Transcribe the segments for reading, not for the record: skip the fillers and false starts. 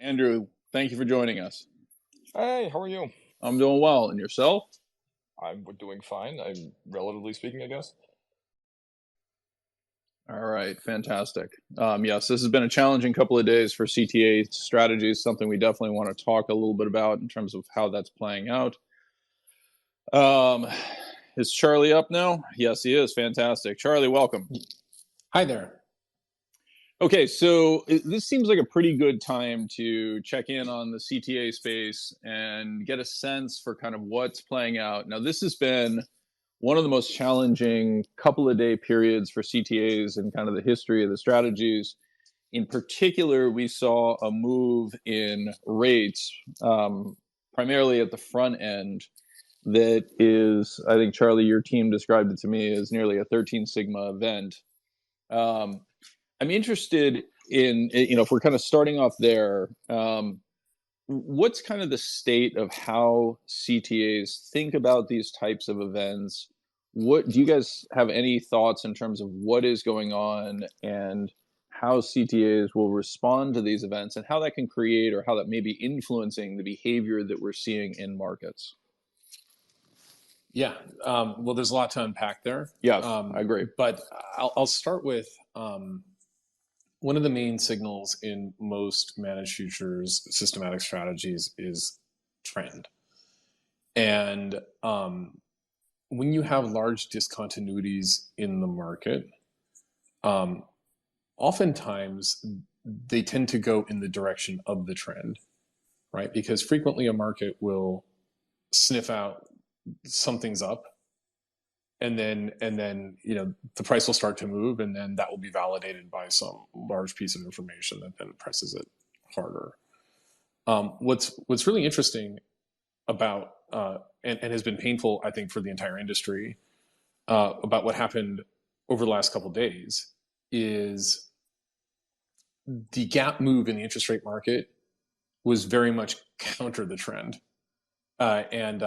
Andrew, thank you for joining us. Hey, how are you? I'm doing well. And yourself? I'm doing fine. I'm relatively speaking, I guess. All right, fantastic. Yes, this has been a challenging couple of days for CTA strategies, something we definitely want to talk a little bit about in terms of how that's playing out. Is Charlie up now? Yes, he is. Fantastic. Charlie, welcome. Hi there. Okay, so this seems like a pretty good time to check in on the CTA space and get a sense for kind of what's playing out. Now, this has been one of the most challenging couple of day periods for CTAs in kind of the history of the strategies. In particular, we saw a move in rates, primarily at the front end, that is, I think, Charlie, your team described it to me as nearly a 13 sigma event. I'm interested in, if we're kind of starting off there, what's kind of the state of how CTAs think about these types of events? What do you guys have any thoughts in terms of what is going on and how CTAs will respond to these events and how that can create or how that may be influencing the behavior that we're seeing in markets? Yeah, well, there's a lot to unpack there. Yes, I agree. But I'll start with one of the main signals in most managed futures systematic strategies is trend. And when you have large discontinuities in the market, oftentimes they tend to go in the direction of the trend, right? Because frequently a market will sniff out something's up, and then the price will start to move, and then that will be validated by some large piece of information that then presses it harder. What's really interesting about and has been painful, I think, for the entire industry about what happened over the last couple of days is the gap move in the interest rate market was very much counter the trend, and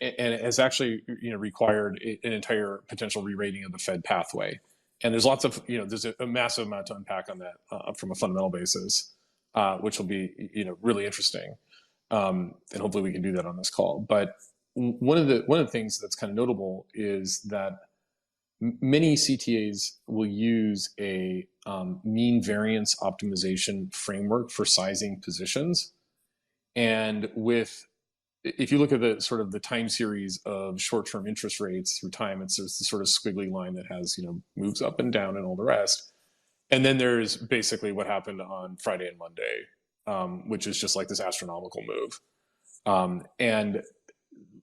it has actually required an entire potential re-rating of the Fed pathway. And there's lots of there's a massive amount to unpack on that from a fundamental basis, which will be really interesting, and hopefully we can do that on this call. But one of the things that's kind of notable is that many CTAs will use a mean variance optimization framework for sizing positions, and if you look at the sort of the time series of short-term interest rates through time, it's the sort of squiggly line that has, moves up and down and all the rest. And then there's basically what happened on Friday and Monday, which is just like this astronomical move. And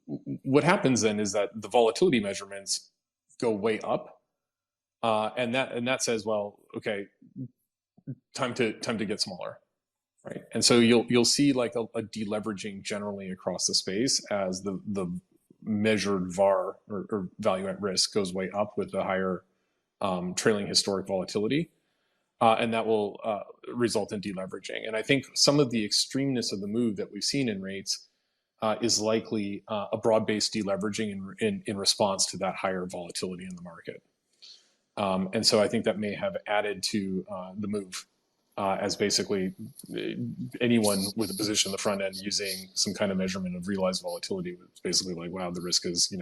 what happens then is that the volatility measurements go way up. And that says, well, okay, time to get smaller. Right, and so you'll see like a deleveraging generally across the space as the measured VAR or value at risk goes way up with the higher trailing historic volatility, and that will result in deleveraging. And I think some of the extremeness of the move that we've seen in rates is likely a broad-based deleveraging in response to that higher volatility in the market. And so I think that may have added to the move. As basically anyone with a position in the front end using some kind of measurement of realized volatility was basically like, wow, the risk is,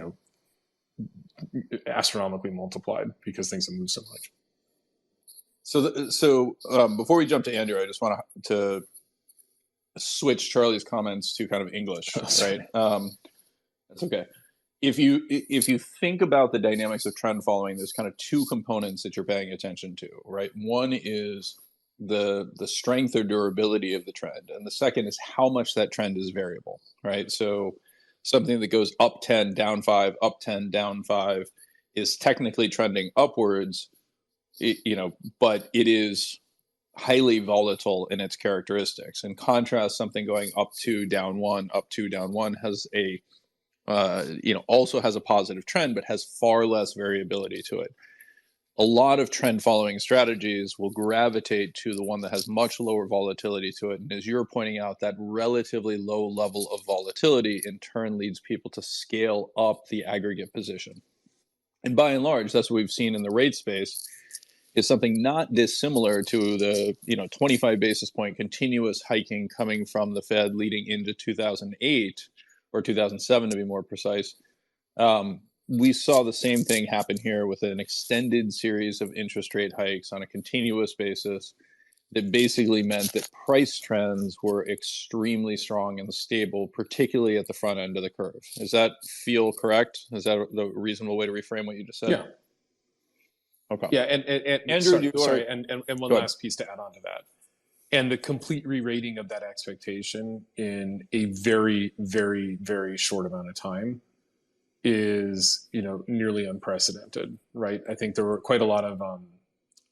astronomically multiplied because things have moved so much. So before we jump to Andrew, I just want to switch Charlie's comments to kind of English, right? That's okay. If you think about the dynamics of trend following, there's kind of two components that you're paying attention to, right? One is the strength or durability of the trend, and the second is how much that trend is variable, right? So something that goes up 10, down 5, up 10, down 5 is technically trending upwards, but it is highly volatile in its characteristics. In contrast, something going up 2, down 1, up 2, down 1 has a also has a positive trend, but has far less variability to it. A lot of trend following strategies will gravitate to the one that has much lower volatility to it. And as you're pointing out, that relatively low level of volatility in turn leads people to scale up the aggregate position. And by and large, that's what we've seen in the rate space. is something not dissimilar to the 25 basis point continuous hiking coming from the Fed leading into 2008 or 2007 to be more precise. We saw the same thing happen here with an extended series of interest rate hikes on a continuous basis that basically meant that price trends were extremely strong and stable, particularly at the front end of the curve. Does that feel correct? Is that the reasonable way to reframe what you just said? Yeah. Okay. Yeah, and Andrew, sorry, and one Go last piece to add on to that. And the complete re-rating of that expectation in a very, very, very short amount of time is, nearly unprecedented, right? I think there were quite a lot of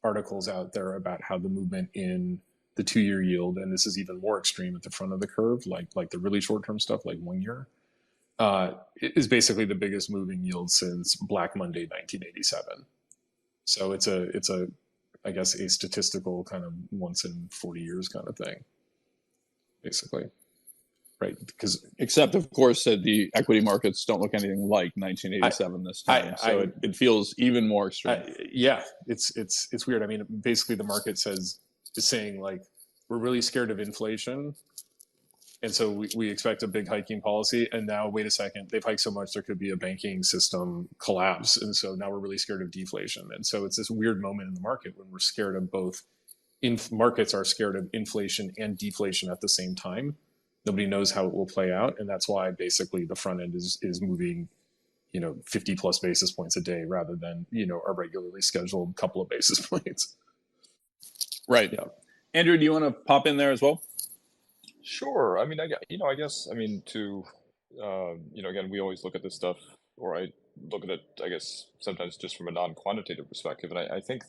articles out there about how the movement in the 2-year yield, and this is even more extreme at the front of the curve, like the really short-term stuff, like 1 year, is basically the biggest moving yield since Black Monday 1987. So it's a I guess a statistical kind of once in 40 years kind of thing, basically, right? Because except of course that the equity markets don't look anything like 1987 this time, so it feels even more extreme. Yeah, it's weird. I mean, basically the market is saying like we're really scared of inflation. And so we expect a big hiking policy. And now, wait a second, they've hiked so much, there could be a banking system collapse. And so now we're really scared of deflation. And so it's this weird moment in the market when we're scared of both. Markets are scared of inflation and deflation at the same time. Nobody knows how it will play out. And that's why basically the front end is moving, 50 plus basis points a day rather than, a regularly scheduled couple of basis points. Right. Yeah. Andrew, do you want to pop in there as well? Sure. I mean, I guess, to, again, we always look at this stuff, or I look at it, I guess, sometimes just from a non-quantitative perspective. And I think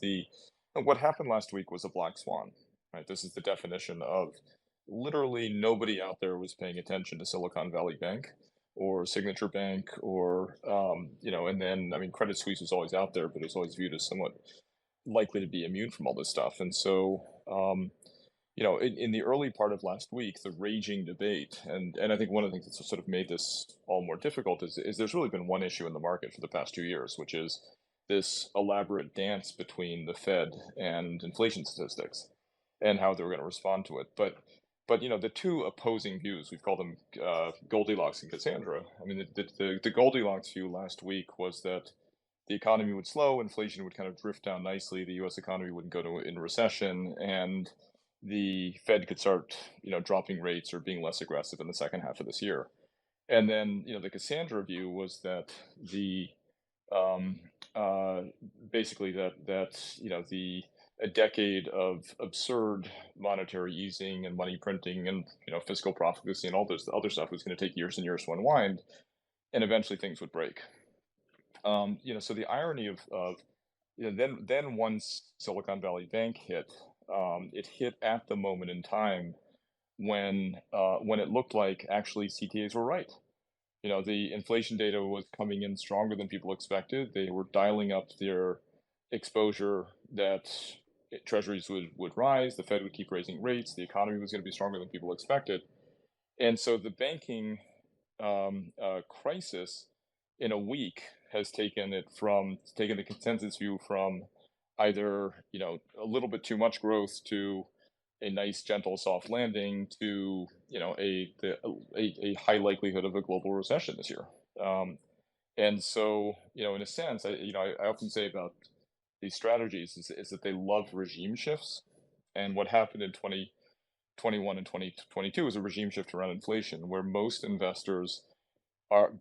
what happened last week was a black swan, right? This is the definition of literally nobody out there was paying attention to Silicon Valley Bank or Signature Bank or, and then, Credit Suisse was always out there, but it's always viewed as somewhat likely to be immune from all this stuff. And so, in the early part of last week, the raging debate, and I think one of the things that's sort of made this all more difficult is there's really been one issue in the market for the past 2 years, which is this elaborate dance between the Fed and inflation statistics and how they were going to respond to it. But the two opposing views, we've called them Goldilocks and Cassandra. I mean, the Goldilocks view last week was that the economy would slow, inflation would kind of drift down nicely, the U.S. economy wouldn't go into recession, and the Fed could start, dropping rates or being less aggressive in the second half of this year. And then, the Cassandra view was that basically a decade of absurd monetary easing and money printing and, fiscal profligacy and all this other stuff was going to take years and years to unwind, and eventually things would break. So the irony of then once Silicon Valley Bank hit, it hit at the moment in time when it looked like actually CTAs were right. The inflation data was coming in stronger than people expected. They were dialing up their exposure that treasuries would rise, the Fed would keep raising rates, the economy was going to be stronger than people expected. And so the banking crisis in a week has taken the consensus view from either a little bit too much growth to a nice gentle soft landing to a high likelihood of a global recession this year. And so in a sense, I often say about these strategies is that they love regime shifts, and what happened in 2021 and 2022 is a regime shift around inflation, where most investors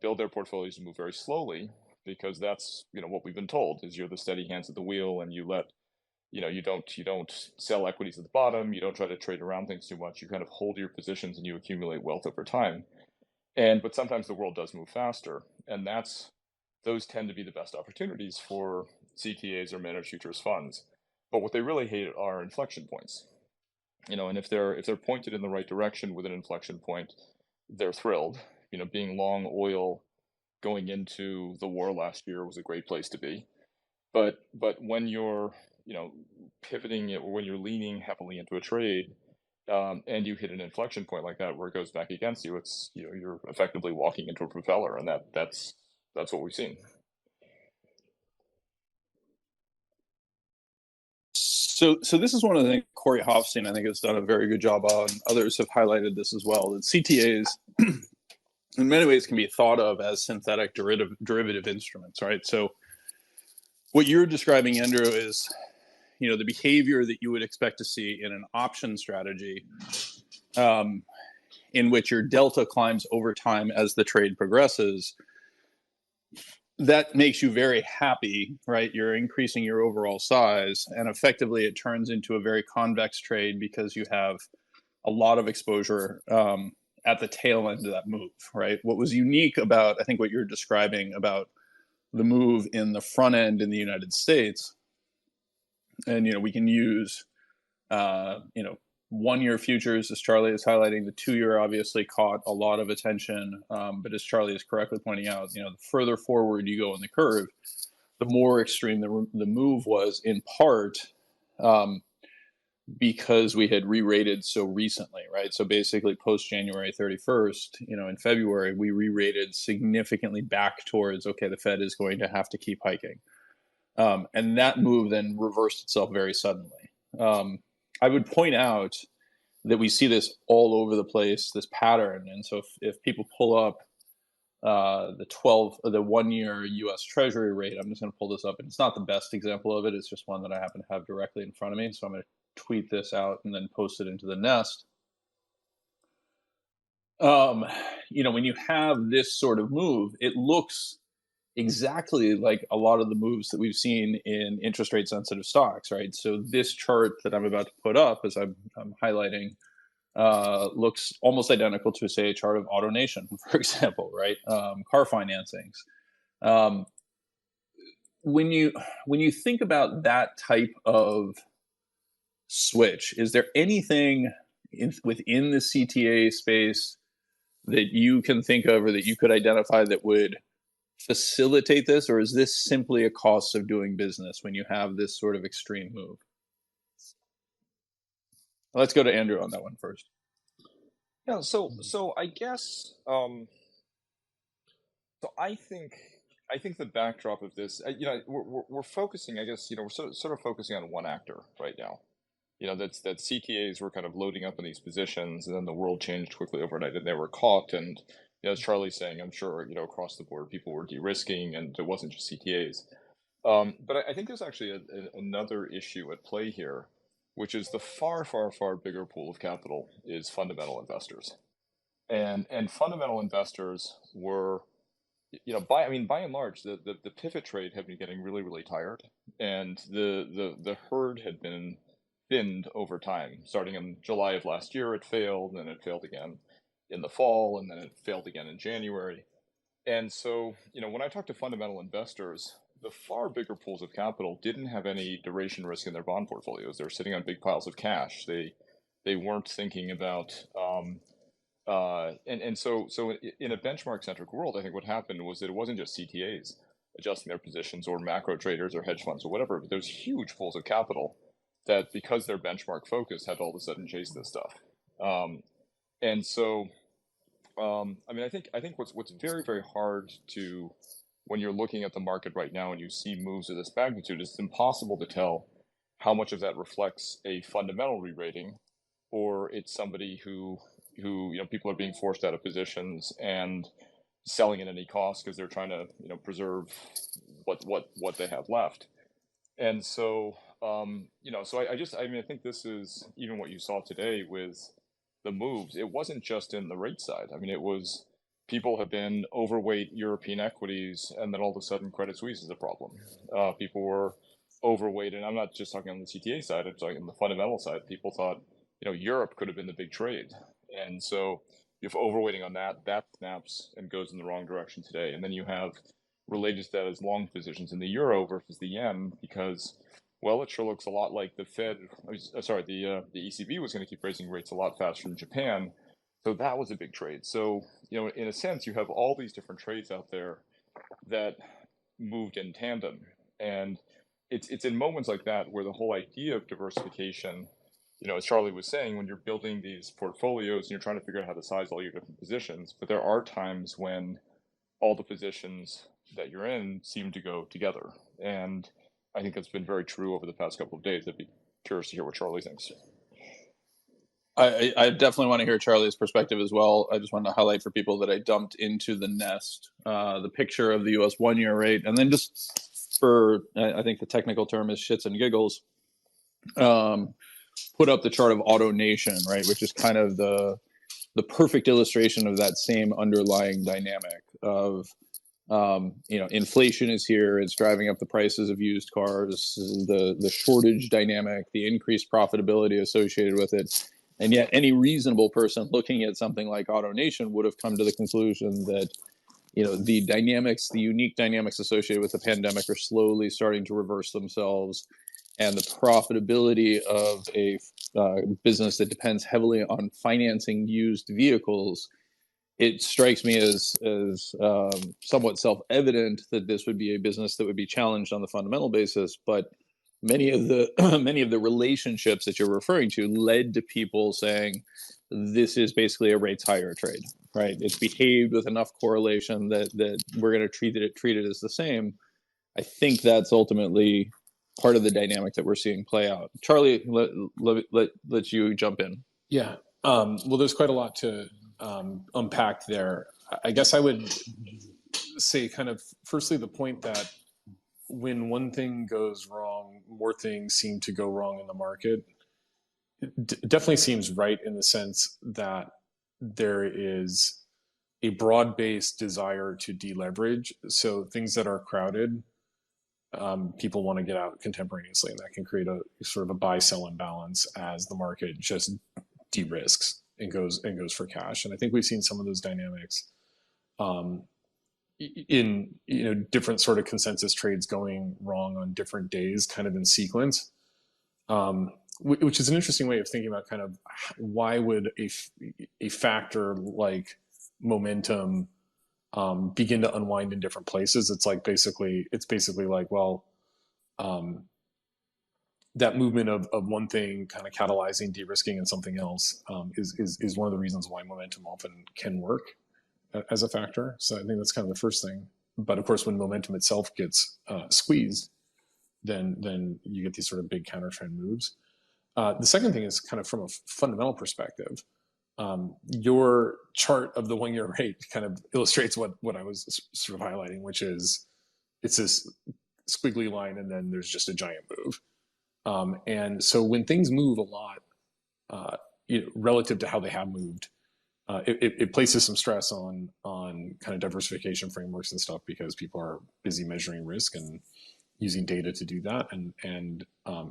build their portfolios to move very slowly, because that's what we've been told is you're the steady hands at the wheel, and you don't sell equities at the bottom, you don't try to trade around things too much, you kind of hold your positions and you accumulate wealth over time. But sometimes the world does move faster, and those tend to be the best opportunities for CTAs or managed futures funds. But what they really hate are inflection points. And if they're pointed in the right direction with an inflection point, they're thrilled. Being long oil going into the war last year was a great place to be. But when you're pivoting it, or when you're leaning heavily into a trade, and you hit an inflection point like that where it goes back against you, it's you're effectively walking into a propeller, and that's what we've seen. So this is one of the things Corey Hofstein, I think, has done a very good job on. Others have highlighted this as well, that CTAs in many ways can be thought of as synthetic derivative instruments, right? So what you're describing, Andrew, is the behavior that you would expect to see in an option strategy, in which your delta climbs over time as the trade progresses. That makes you very happy, right? You're increasing your overall size, and effectively it turns into a very convex trade because you have a lot of exposure at the tail end of that move, right? What was unique about, I think, what you're describing about the move in the front end in the United States, and we can use 1-year futures, as Charlie is highlighting. The 2-year obviously caught a lot of attention, but as Charlie is correctly pointing out, the further forward you go in the curve, the more extreme the move was, in part because we had re-rated so recently, right? So basically post January 31st, in February, we re-rated significantly back towards, okay, the Fed is going to have to keep hiking. And that move then reversed itself very suddenly. I would point out that we see this all over the place, this pattern. And so if people pull up the 1-year U.S. Treasury rate, I'm just going to pull this up. And it's not the best example of it. It's just one that I happen to have directly in front of me. So I'm going to tweet this out and then post it into the nest. When you have this sort of move, it looks exactly like a lot of the moves that we've seen in interest rate sensitive stocks, right? So this chart that I'm about to put up, as I'm highlighting, looks almost identical to, say, a chart of AutoNation, for example, right? Car financings. When you think about that type of switch, is there anything within the CTA space that you can think of or that you could identify that would facilitate this, or is this simply a cost of doing business when you have this sort of extreme move? Let's go to Andrew on that one first. Yeah, so I guess so I think the backdrop of this, we're focusing, I guess, we're sort of focusing on one actor right now. That CTAs were kind of loading up in these positions, and then the world changed quickly overnight, and they were caught. And as Charlie's saying, I'm sure across the board people were de-risking, and it wasn't just CTAs. But I think there's actually another issue at play here, which is the far, far, far bigger pool of capital is fundamental investors, and fundamental investors were, by and large, the pivot trade had been getting really, really tired, and the herd had been thinned over time. Starting in July of last year, it failed, and then it failed again in the fall, and then it failed again in January. And so, when I talk to fundamental investors, the far bigger pools of capital didn't have any duration risk in their bond portfolios. They're sitting on big piles of cash. They weren't thinking about and so in a benchmark centric world, I think what happened was that it wasn't just CTAs adjusting their positions or macro traders or hedge funds or whatever, but there's huge pools of capital that, because they're benchmark focused, had to all of a sudden chase this stuff. And so, I think what's very, very hard to, when you're looking at the market right now and you see moves of this magnitude, it's impossible to tell how much of that reflects a fundamental re-rating, or it's somebody who people are being forced out of positions and selling at any cost because they're trying to preserve what they have left. And so I think this is even what you saw today with the moves. It wasn't just in the rate side. I mean, it was, people have been overweight European equities, and then all of a sudden Credit Suisse is a problem. People were overweight, and I'm not just talking on the CTA side, I'm talking on the fundamental side. People thought Europe could have been the big trade, and so if overweighting on that snaps and goes in the wrong direction today. And then you have, related to that, as long positions in the euro versus the yen, because, well, it sure looks a lot like the Fed, the ECB was going to keep raising rates a lot faster than Japan. So that was a big trade. So, in a sense, you have all these different trades out there that moved in tandem. And it's in moments like that where the whole idea of diversification, as Charlie was saying, when you're building these portfolios and you're trying to figure out how to size all your different positions, but there are times when all the positions that you're in seem to go together. And I think that's been very true over the past couple of days. curious to hear what Charlie thinks. I definitely want to hear Charlie's perspective as well. I just wanted to highlight for people that I dumped into the nest the picture of the U.S. 1-year rate, and then just for, I think the technical term is shits and giggles, put up the chart of AutoNation, right, which is kind of the perfect illustration of that same underlying dynamic of inflation is here. It's driving up the prices of used cars, the shortage dynamic, the increased profitability associated with it. And yet any reasonable person looking at something like AutoNation would have come to the conclusion that, the unique dynamics associated with the pandemic are slowly starting to reverse themselves. And the profitability of a business that depends heavily on financing used vehicles, it strikes me as somewhat self-evident that this would be a business that would be challenged on the fundamental basis. But many of the relationships that you're referring to led to people saying this is basically a rates higher trade, right? It's behaved with enough correlation that we're going to treat it as the same. I think that's ultimately part of the dynamic that we're seeing play out. Charlie, let you jump in. Yeah. Well, there's quite a lot to unpack there. I guess I would say kind of firstly the point that when one thing goes wrong, more things seem to go wrong in the market. It definitely seems right in the sense that there is a broad-based desire to deleverage. So things that are crowded, people want to get out contemporaneously, and that can create a sort of a buy-sell imbalance as the market just de-risks and goes for cash. And I think we've seen some of those dynamics in different sort of consensus trades going wrong on different days, kind of in sequence, which is an interesting way of thinking about kind of why would a factor like momentum begin to unwind in different places. It's basically like, well, that movement of one thing kind of catalyzing de-risking and something else is one of the reasons why momentum often can work as a factor. So I think that's kind of the first thing. But of course, when momentum itself gets squeezed, then you get these sort of big counter trend moves. The second thing is kind of from a fundamental perspective. Your chart of the 1-year rate kind of illustrates what I was sort of highlighting, which is it's this squiggly line and then there's just a giant move. And so when things move a lot relative to how they have moved, it places some stress on kind of diversification frameworks and stuff, because people are busy measuring risk and using data to do that, and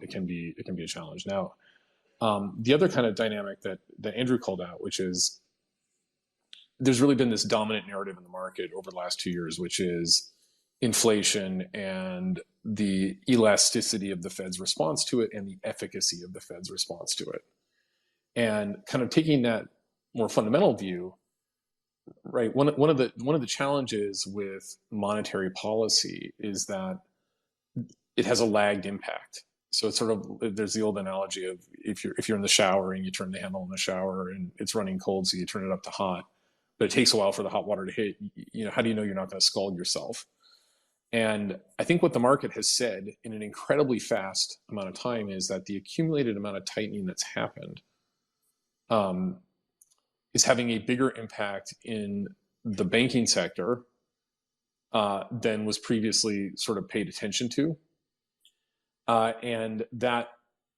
it can be a challenge. Now, the other kind of dynamic that Andrew called out, which is there's really been this dominant narrative in the market over the last 2 years, which is inflation and the elasticity of the Fed's response to it and the efficacy of the Fed's response to it. And kind of taking that more fundamental view, right? One of the challenges with monetary policy is that it has a lagged impact. So it's sort of, there's the old analogy of if you're in the shower and you turn the handle in the shower and it's running cold, so you turn it up to hot, but it takes a while for the hot water to hit. How do you know you're not going to scald yourself? And I think what the market has said in an incredibly fast amount of time is that the accumulated amount of tightening that's happened is having a bigger impact in the banking sector than was previously sort of paid attention to. And that,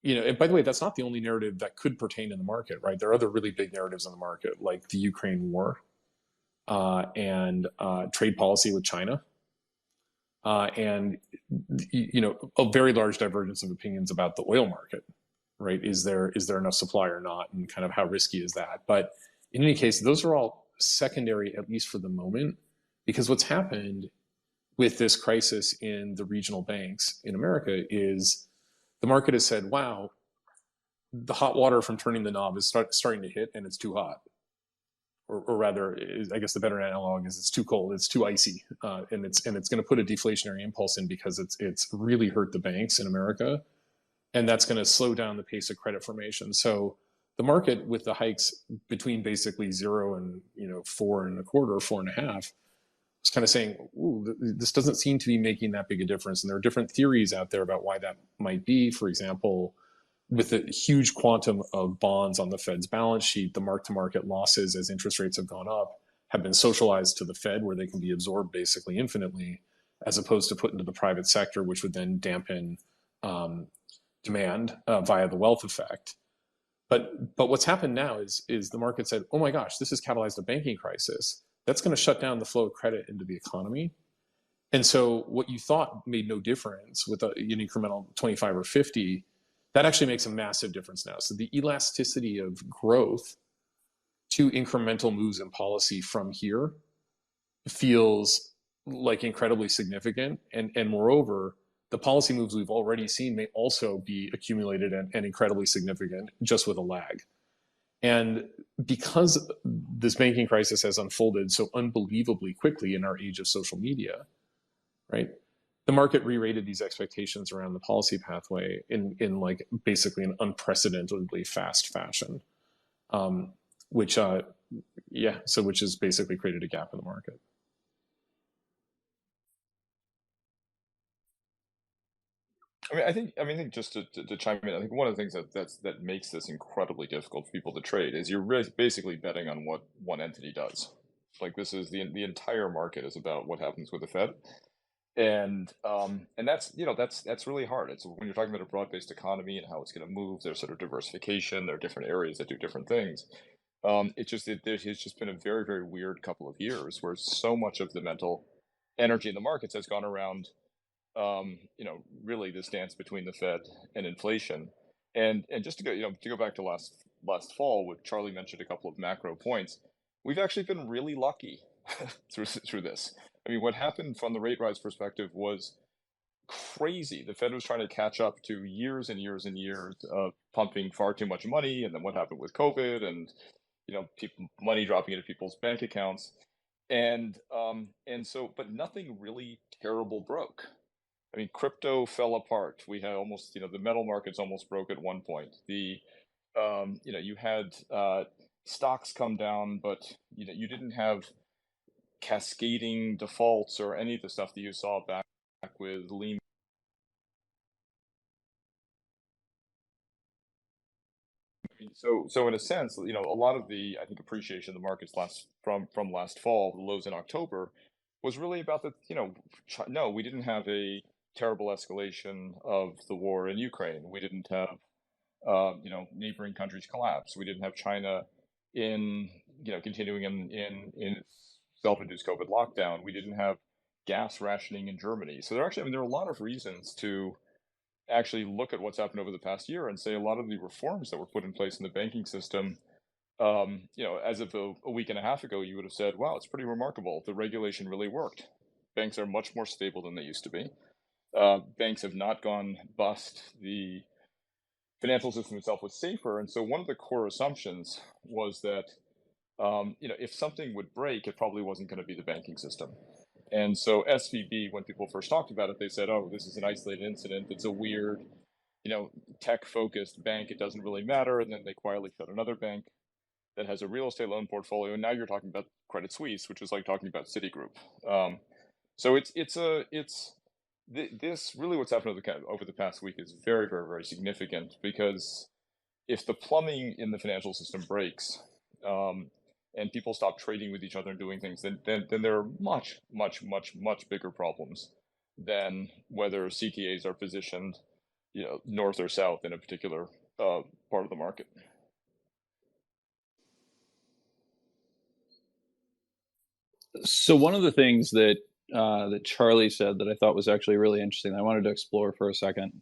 and by the way, that's not the only narrative that could pertain in the market, right? There are other really big narratives in the market, like the Ukraine war and trade policy with China. And a very large divergence of opinions about the oil market, right? Is there enough supply or not, and kind of how risky is that? But in any case, those are all secondary, at least for the moment, because what's happened with this crisis in the regional banks in America is the market has said, wow, the hot water from turning the knob is starting to hit, and it's too hot. Or rather, I guess the better analog is it's too cold, it's too icy, and it's going to put a deflationary impulse in because it's really hurt the banks in America, and that's going to slow down the pace of credit formation. So the market, with the hikes between basically 0 and 4.25, 4.5, was kind of saying, ooh, this doesn't seem to be making that big a difference. And there are different theories out there about why that might be. For example, with a huge quantum of bonds on the Fed's balance sheet, the mark-to-market losses as interest rates have gone up have been socialized to the Fed, where they can be absorbed basically infinitely, as opposed to put into the private sector, which would then dampen demand via the wealth effect. But what's happened now is the market said, oh my gosh, this has catalyzed a banking crisis. That's going to shut down the flow of credit into the economy. And so what you thought made no difference with an incremental 25 or 50, that actually makes a massive difference now. So the elasticity of growth to incremental moves in policy from here feels like incredibly significant. And moreover, the policy moves we've already seen may also be accumulated and incredibly significant, just with a lag. And because this banking crisis has unfolded so unbelievably quickly in our age of social media, right? The market re-rated these expectations around the policy pathway in like basically an unprecedentedly fast fashion, which has basically created a gap in the market. I think just to chime in, I think one of the things that makes this incredibly difficult for people to trade is you're basically betting on what one entity does. Like, this is the entire market is about what happens with the Fed, and that's that's really hard. It's when you're talking about a broad-based economy and how it's going to move. There's sort of diversification. There are different areas that do different things. It's just been a very, very weird couple of years where so much of the mental energy in the markets has gone around really this dance between the Fed and inflation. And just to go back to last fall, what Charlie mentioned, a couple of macro points, we've actually been really lucky through this. I mean, what happened from the rate rise perspective was crazy. The Fed was trying to catch up to years and years and years of pumping far too much money, and then what happened with COVID, and money dropping into people's bank accounts, and so, but nothing really terrible broke. I mean, crypto fell apart. We had almost, the metal markets almost broke at one point. You had stocks come down, but you didn't have cascading defaults or any of the stuff that you saw back with Lehman. So in a sense, a lot of the, I think, appreciation of the markets from last fall, the lows in October, was really about no, we didn't have a terrible escalation of the war in Ukraine. We didn't have, neighboring countries collapse. We didn't have China continuing in self-induced COVID lockdown. We didn't have gas rationing in Germany. So there are a lot of reasons to actually look at what's happened over the past year and say a lot of the reforms that were put in place in the banking system, as of a week and a half ago, you would have said, wow, it's pretty remarkable. The regulation really worked. Banks are much more stable than they used to be. Banks have not gone bust. The financial system itself was safer. And so one of the core assumptions was that, if something would break, it probably wasn't going to be the banking system. And so SVB, when people first talked about it, they said, oh, this is an isolated incident. It's a weird, tech-focused bank. It doesn't really matter. And then they quietly shut another bank that has a real estate loan portfolio. And now you're talking about Credit Suisse, which is like talking about Citigroup. So this really what's happened over the past week is very, very, very significant, because if the plumbing in the financial system breaks, and people stop trading with each other and doing things, then there are much, much, much, much bigger problems than whether CTAs are positioned, north or south in a particular part of the market. So one of the things that Charlie said that I thought was actually really interesting, I wanted to explore for a second,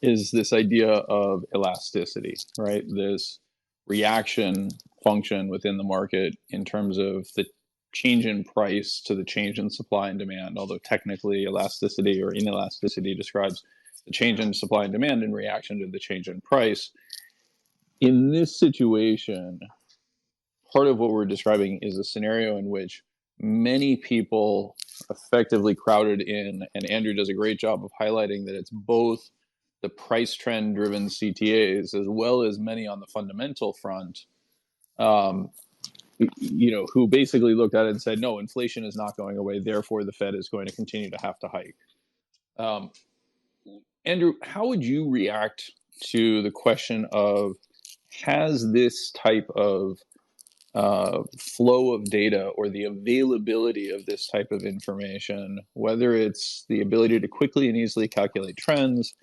is this idea of elasticity, right? This reaction function within the market in terms of the change in price to the change in supply and demand, although technically elasticity or inelasticity describes the change in supply and demand in reaction to the change in price. In this situation, part of what we're describing is a scenario in which many people effectively crowded in, and Andrew does a great job of highlighting that it's both the price trend driven CTAs as well as many on the fundamental front, who basically looked at it and said, no, inflation is not going away, therefore the Fed is going to continue to have to hike. Andrew, how would you react to the question of, has this type of flow of data or the availability of this type of information, whether it's the ability to quickly and easily calculate trends,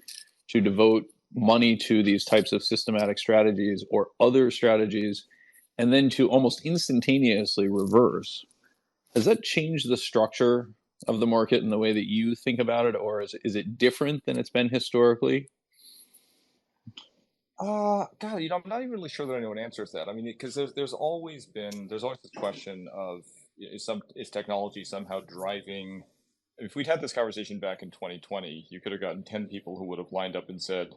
to devote money to these types of systematic strategies or other strategies, and then to almost instantaneously reverse, has that changed the structure of the market in the way that you think about it, or is it different than it's been historically? God, I'm not even really sure that anyone answers that. I mean, because there's always this question of, is technology somehow driving? If we'd had this conversation back in 2020, you could have gotten 10 people who would have lined up and said,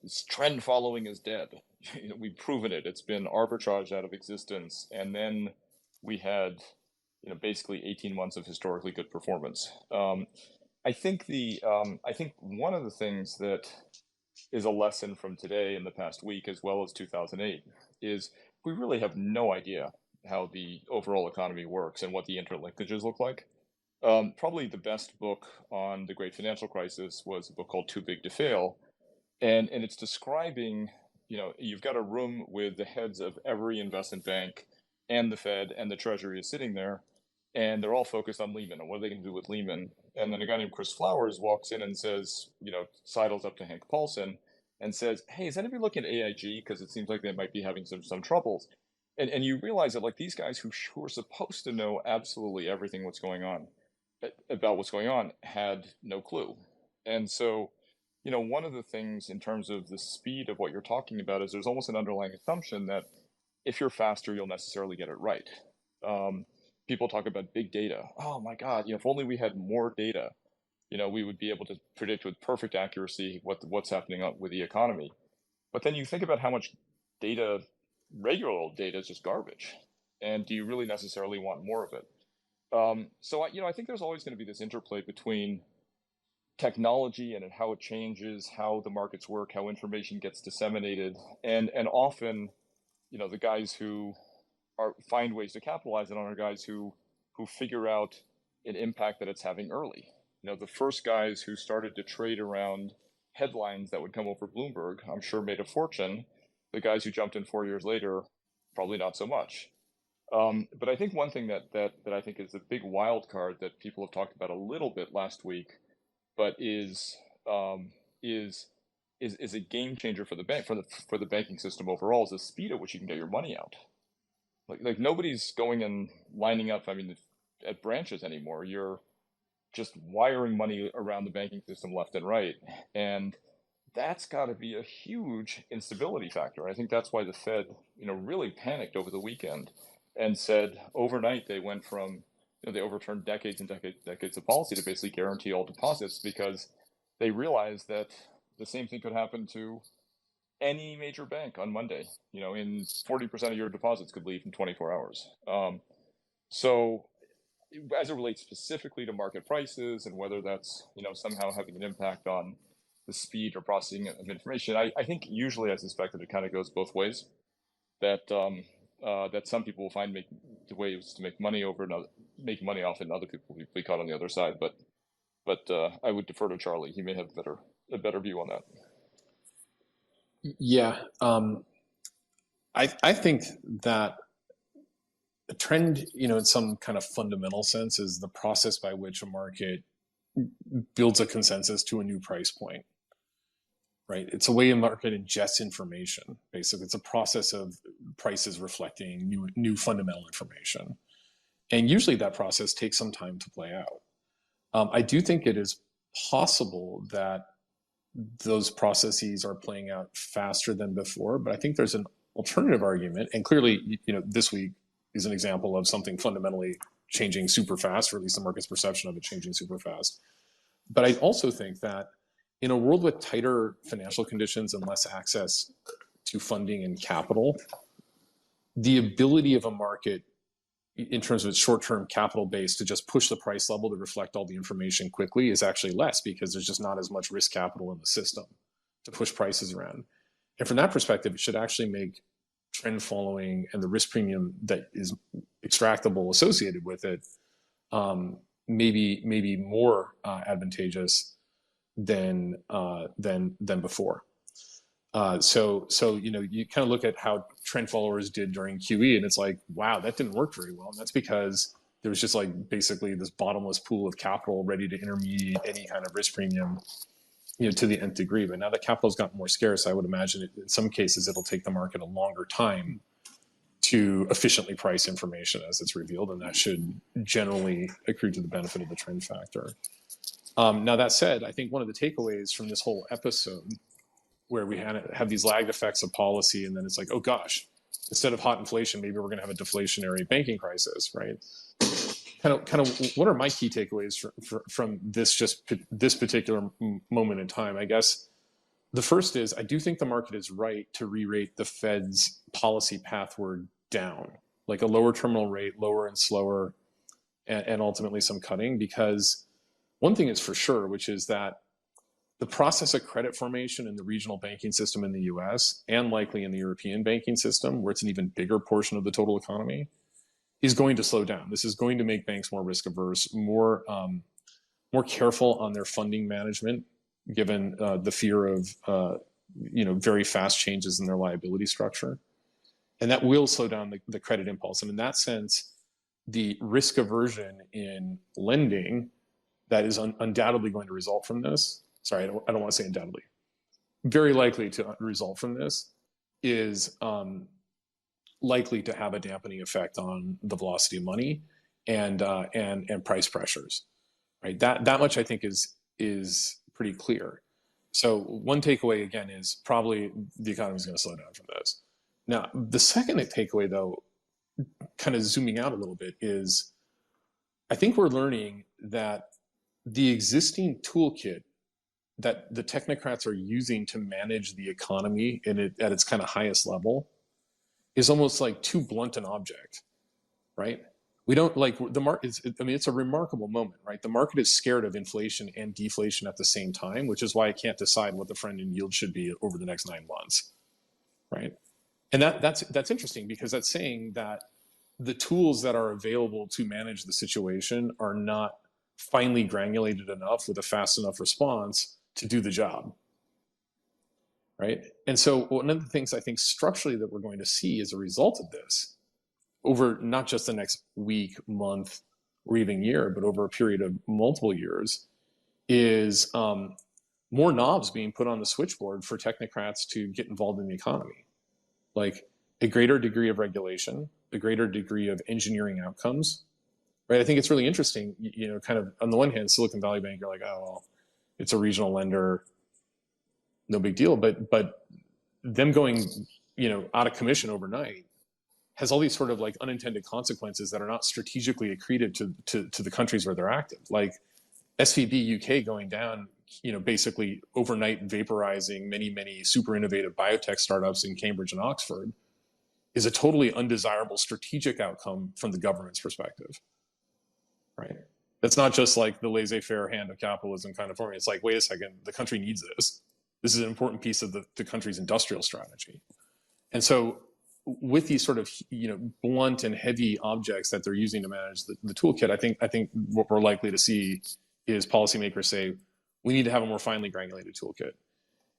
this trend following is dead. We've proven it. It's been arbitraged out of existence. And then we had, basically 18 months of historically good performance. I think one of the things that is a lesson from today and the past week, as well as 2008, is we really have no idea how the overall economy works and what the interlinkages look like. Probably the best book on the great financial crisis was a book called Too Big to Fail. And it's describing, you've got a room with the heads of every investment bank and the Fed and the Treasury is sitting there, and they're all focused on Lehman and what are they going to do with Lehman. And then a guy named Chris Flowers walks in and says, sidles up to Hank Paulson and says, "Hey, is anybody looking at AIG? Because it seems like they might be having some troubles." And you realize that, like, these guys who are supposed to know absolutely everything about what's going on had no clue. And so, one of the things in terms of the speed of what you're talking about is there's almost an underlying assumption that if you're faster, you'll necessarily get it right. People talk about big data. Oh my God, if only we had more data, we would be able to predict with perfect accuracy what's happening with the economy. But then you think about how much data, regular old data, is just garbage. And do you really necessarily want more of it? So I think there's always going to be this interplay between technology and how it changes, how the markets work, how information gets disseminated, and often, the guys who find ways to capitalize it on are guys who figure out an impact that it's having early. The first guys who started to trade around headlines that would come over Bloomberg, I'm sure made a fortune. The guys who jumped in 4 years later, probably not so much. But I think one thing that I think is a big wild card that people have talked about a little bit last week, but is a game changer for the bank, for the banking system overall, is the speed at which you can get your money out. Like nobody's going and lining up, at branches anymore. You're just wiring money around the banking system left and right. And that's got to be a huge instability factor. I think that's why the Fed, really panicked over the weekend and said overnight they went from, they overturned decades and decades of policy to basically guarantee all deposits, because they realized that the same thing could happen to any major bank on Monday. In 40% of your deposits could leave in 24 hours. So as it relates specifically to market prices and whether that's, somehow having an impact on the speed or processing of information, I think usually I suspect that it kind of goes both ways. That that some people will find the ways to make money off it, and other people will be caught on the other side. But I would defer to Charlie. He may have a better view on that. Yeah, I think that a trend, in some kind of fundamental sense, is the process by which a market builds a consensus to a new price point. Right? It's a way a market ingests information. Basically, it's a process of prices reflecting new fundamental information, and usually that process takes some time to play out. I do think it is possible that those processes are playing out faster than before, but I think there's an alternative argument, and clearly, this week is an example of something fundamentally changing super fast, or at least the market's perception of it changing super fast. But I also think that in a world with tighter financial conditions and less access to funding and capital, the ability of a market in terms of its short-term capital base to just push the price level to reflect all the information quickly is actually less, because there's just not as much risk capital in the system to push prices around. And from that perspective, it should actually make trend following and the risk premium that is extractable associated with it maybe more advantageous than before. So you kind of look at how trend followers did during QE, and it's like, wow, that didn't work very well. And that's because there was just like basically this bottomless pool of capital ready to intermediate any kind of risk premium, to the nth degree. But now that capital's gotten more scarce, I would imagine in some cases it'll take the market a longer time to efficiently price information as it's revealed, and that should generally accrue to the benefit of the trend factor. Now that said, I think one of the takeaways from this whole episode, where we have these lagged effects of policy, and then it's like, oh gosh, instead of hot inflation, maybe we're going to have a deflationary banking crisis, right? Kind of, what are my key takeaways from this particular moment in time? I guess the first is, I do think the market is right to re-rate the Fed's policy pathward down, like a lower terminal rate, lower and slower, and ultimately some cutting, because one thing is for sure, which is that the process of credit formation in the regional banking system in the US, and likely in the European banking system, where it's an even bigger portion of the total economy, is going to slow down. This is going to make banks more risk averse, more careful on their funding management, given the fear of very fast changes in their liability structure. And that will slow down the credit impulse. And in that sense, the risk aversion in lending that is undoubtedly going to result from this, sorry, I don't want to say undoubtedly, very likely to result from this, is likely to have a dampening effect on the velocity of money and price pressures, right? That much I think is pretty clear. So one takeaway again is probably the economy is going to slow down from this. Now, the second takeaway, though, kind of zooming out a little bit, is I think we're learning that the existing toolkit that the technocrats are using to manage the economy at its kind of highest level is almost like too blunt an object, right? We don't like the market. It's a remarkable moment, right? The market is scared of inflation and deflation at the same time, which is why it can't decide what the front-end yield should be over the next 9 months, right? And that's interesting, because that's saying that the tools that are available to manage the situation are not finely granulated enough with a fast enough response to do the job, right? And so one of the things I think structurally that we're going to see as a result of this, over not just the next week, month, or even year, but over a period of multiple years, is more knobs being put on the switchboard for technocrats to get involved in the economy, like a greater degree of regulation, a greater degree of engineering outcomes, right? I think it's really interesting, kind of on the one hand, Silicon Valley Bank, you're like, oh, well, it's a regional lender, no big deal. But them going, out of commission overnight has all these sort of like unintended consequences that are not strategically accretive to the countries where they're active. Like SVB UK going down, basically overnight vaporizing many super innovative biotech startups in Cambridge and Oxford is a totally undesirable strategic outcome from the government's perspective, right? That's not just like the laissez-faire hand of capitalism kind of forming. It's like, wait a second, the country needs this. This is an important piece of the country's industrial strategy. And so with these sort of, blunt and heavy objects that they're using to manage the toolkit, I think what we're likely to see is policymakers say, we need to have a more finely granulated toolkit.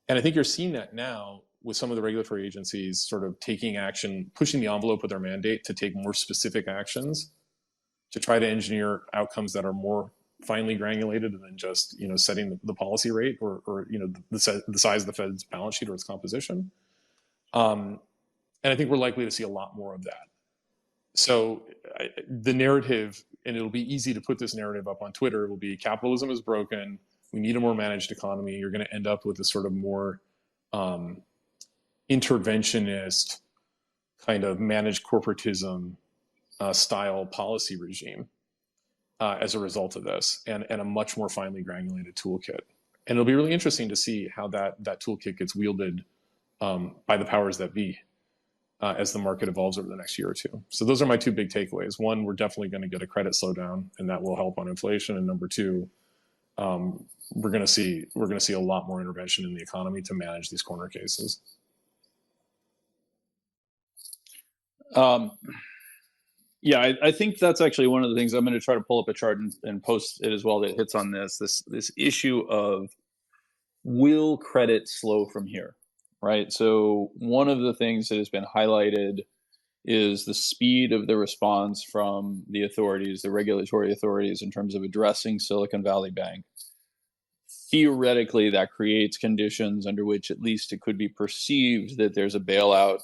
And I think you're seeing that now with some of the regulatory agencies sort of taking action, pushing the envelope of their mandate to take more specific actions to try to engineer outcomes that are more finely granulated than just, setting the policy rate or the size of the Fed's balance sheet or its composition. And I think we're likely to see a lot more of that. So the narrative, and it'll be easy to put this narrative up on Twitter, it will be capitalism is broken, we need a more managed economy. You're going to end up with a sort of more interventionist kind of managed corporatism style policy regime as a result of this, and a much more finely granulated toolkit. And it'll be really interesting to see how that toolkit gets wielded by the powers that be as the market evolves over the next year or two. So those are my two big takeaways. One, we're definitely going to get a credit slowdown, and that will help on inflation. And number two, we're going to see a lot more intervention in the economy to manage these corner cases. Yeah, I think that's actually one of the things. I'm going to try to pull up a chart and post it as well that hits on this issue of, will credit slow from here, right? So one of the things that has been highlighted is the speed of the response from the authorities, the regulatory authorities, in terms of addressing Silicon Valley Bank. Theoretically, that creates conditions under which at least it could be perceived that there's a bailout,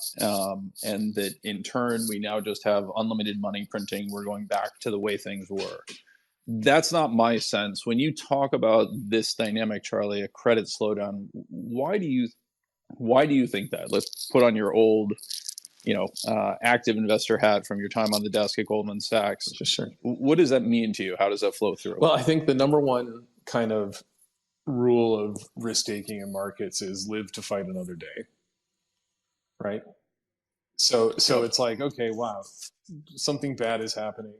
and that in turn we now just have unlimited money printing. We're going back to the way things were. That's not my sense. When you talk about this dynamic, Charlie, a credit slowdown, why do you think that? Let's put on your old, active investor hat from your time on the desk at Goldman Sachs. Sure. What does that mean to you? How does that flow through? Well, I think the number one kind of rule of risk taking in markets is live to fight another day, right? So it's like, okay, wow, something bad is happening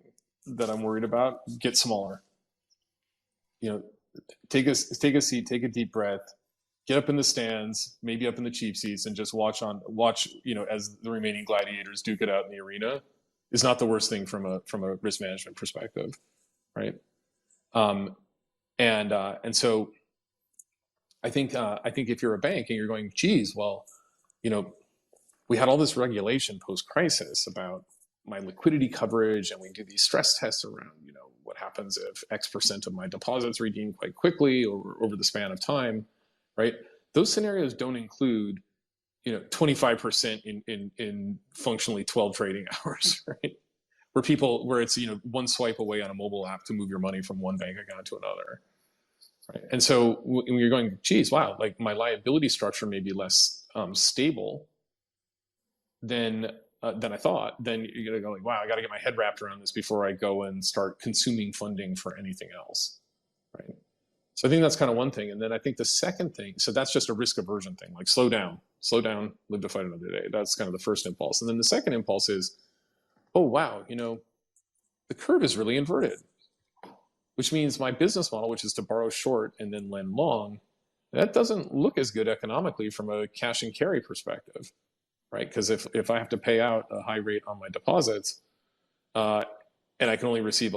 that I'm worried about. Get smaller. Take a seat, take a deep breath, get up in the stands, maybe up in the cheap seats, and just watch as the remaining gladiators duke it out in the arena. Is not the worst thing from a risk management perspective, right? And so I think if you're a bank and you're going, geez, well, we had all this regulation post-crisis about my liquidity coverage, and we do these stress tests around, what happens if X% of my deposits redeem quite quickly or over the span of time, right? Those scenarios don't include, 25% in functionally 12 trading hours, right? Where it's, one swipe away on a mobile app to move your money from one bank account to another. Right. And so when you're going, geez, wow, like my liability structure may be less stable than I thought, then you're going to go like, wow, I got to get my head wrapped around this before I go and start consuming funding for anything else. Right. So I think that's kind of one thing. And then I think the second thing, so that's just a risk aversion thing, like slow down, live to fight another day. That's kind of the first impulse. And then the second impulse is, oh, wow, the curve is really inverted, which means my business model, which is to borrow short and then lend long, that doesn't look as good economically from a cash and carry perspective, right? Because if I have to pay out a high rate on my deposits, and I can only receive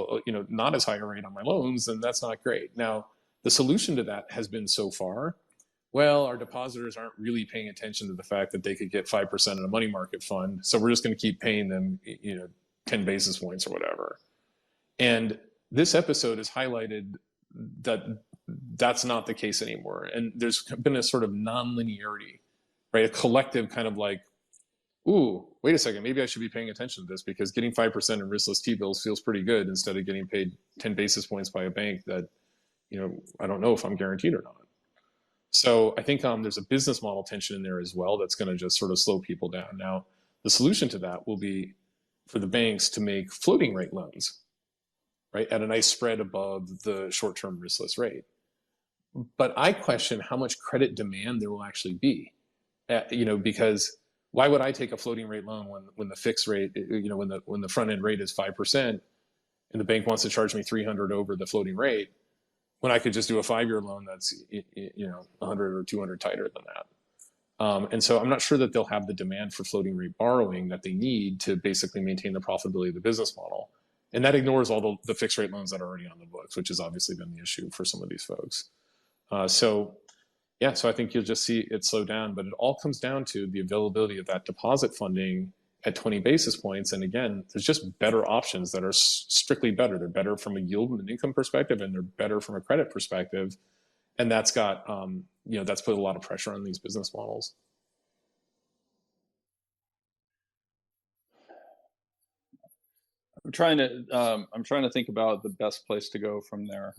not as high a rate on my loans, then that's not great. Now, the solution to that has been so far, well, our depositors aren't really paying attention to the fact that they could get 5% in a money market fund, so we're just going to keep paying them 10 basis points or whatever. And this episode has highlighted that that's not the case anymore. And there's been a sort of non-linearity, right? A collective kind of like, ooh, wait a second, maybe I should be paying attention to this, because getting 5% in riskless T-bills feels pretty good instead of getting paid 10 basis points by a bank that, I don't know if I'm guaranteed or not. So I think there's a business model tension in there as well that's going to just sort of slow people down. Now, the solution to that will be for the banks to make floating rate loans, right, at a nice spread above the short-term riskless rate. But I question how much credit demand there will actually be, because why would I take a floating rate loan when the fixed rate, when the front end rate is 5%, and the bank wants to charge me 300 over the floating rate, when I could just do a 5-year loan that's 100 or 200 tighter than that. And so I'm not sure that they'll have the demand for floating rate borrowing that they need to basically maintain the profitability of the business model. And that ignores all the fixed rate loans that are already on the books, which has obviously been the issue for some of these folks. So I think you'll just see it slow down, but it all comes down to the availability of that deposit funding at 20 basis points. And again, there's just better options that are strictly better. They're better from a yield and an income perspective, and they're better from a credit perspective. And that's got, that's put a lot of pressure on these business models. I'm trying to think about the best place to go from there.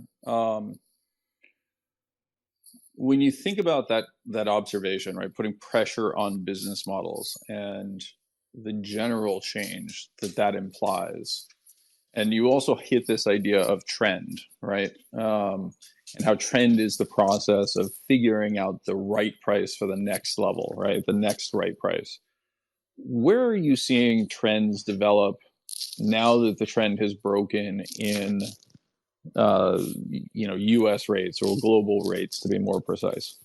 When you think about that observation, right, putting pressure on business models and the general change that implies, and you also hit this idea of trend, right, and how trend is the process of figuring out the right price for the next level, right, the next right price. Where are you seeing trends develop now that the trend has broken in U.S. rates or global rates, to be more precise?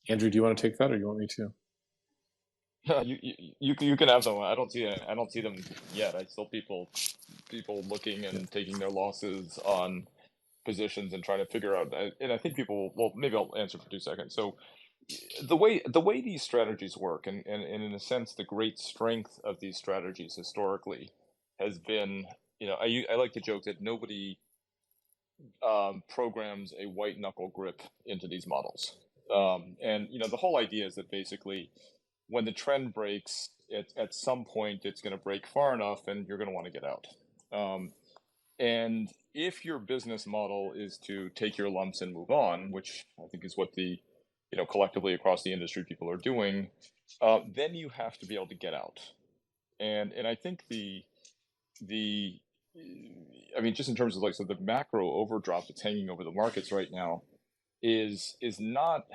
Andrew, do you want to take that, or do you want me to? Yeah, you can have them. I don't see them yet. I still people looking and taking their losses on positions and trying to figure out. And I think people, well, maybe I'll answer for 2 seconds. So the way these strategies work, and in a sense, the great strength of these strategies historically has been, I like to joke that nobody programs a white knuckle grip into these models. And the whole idea is that basically when the trend breaks, at some point it's going to break far enough and you're going to want to get out. And if your business model is to take your lumps and move on, which I think is what the collectively across the industry people are doing, then you have to be able to get out. And I think the I mean, just in terms of so the macro overdrop that's hanging over the markets right now is not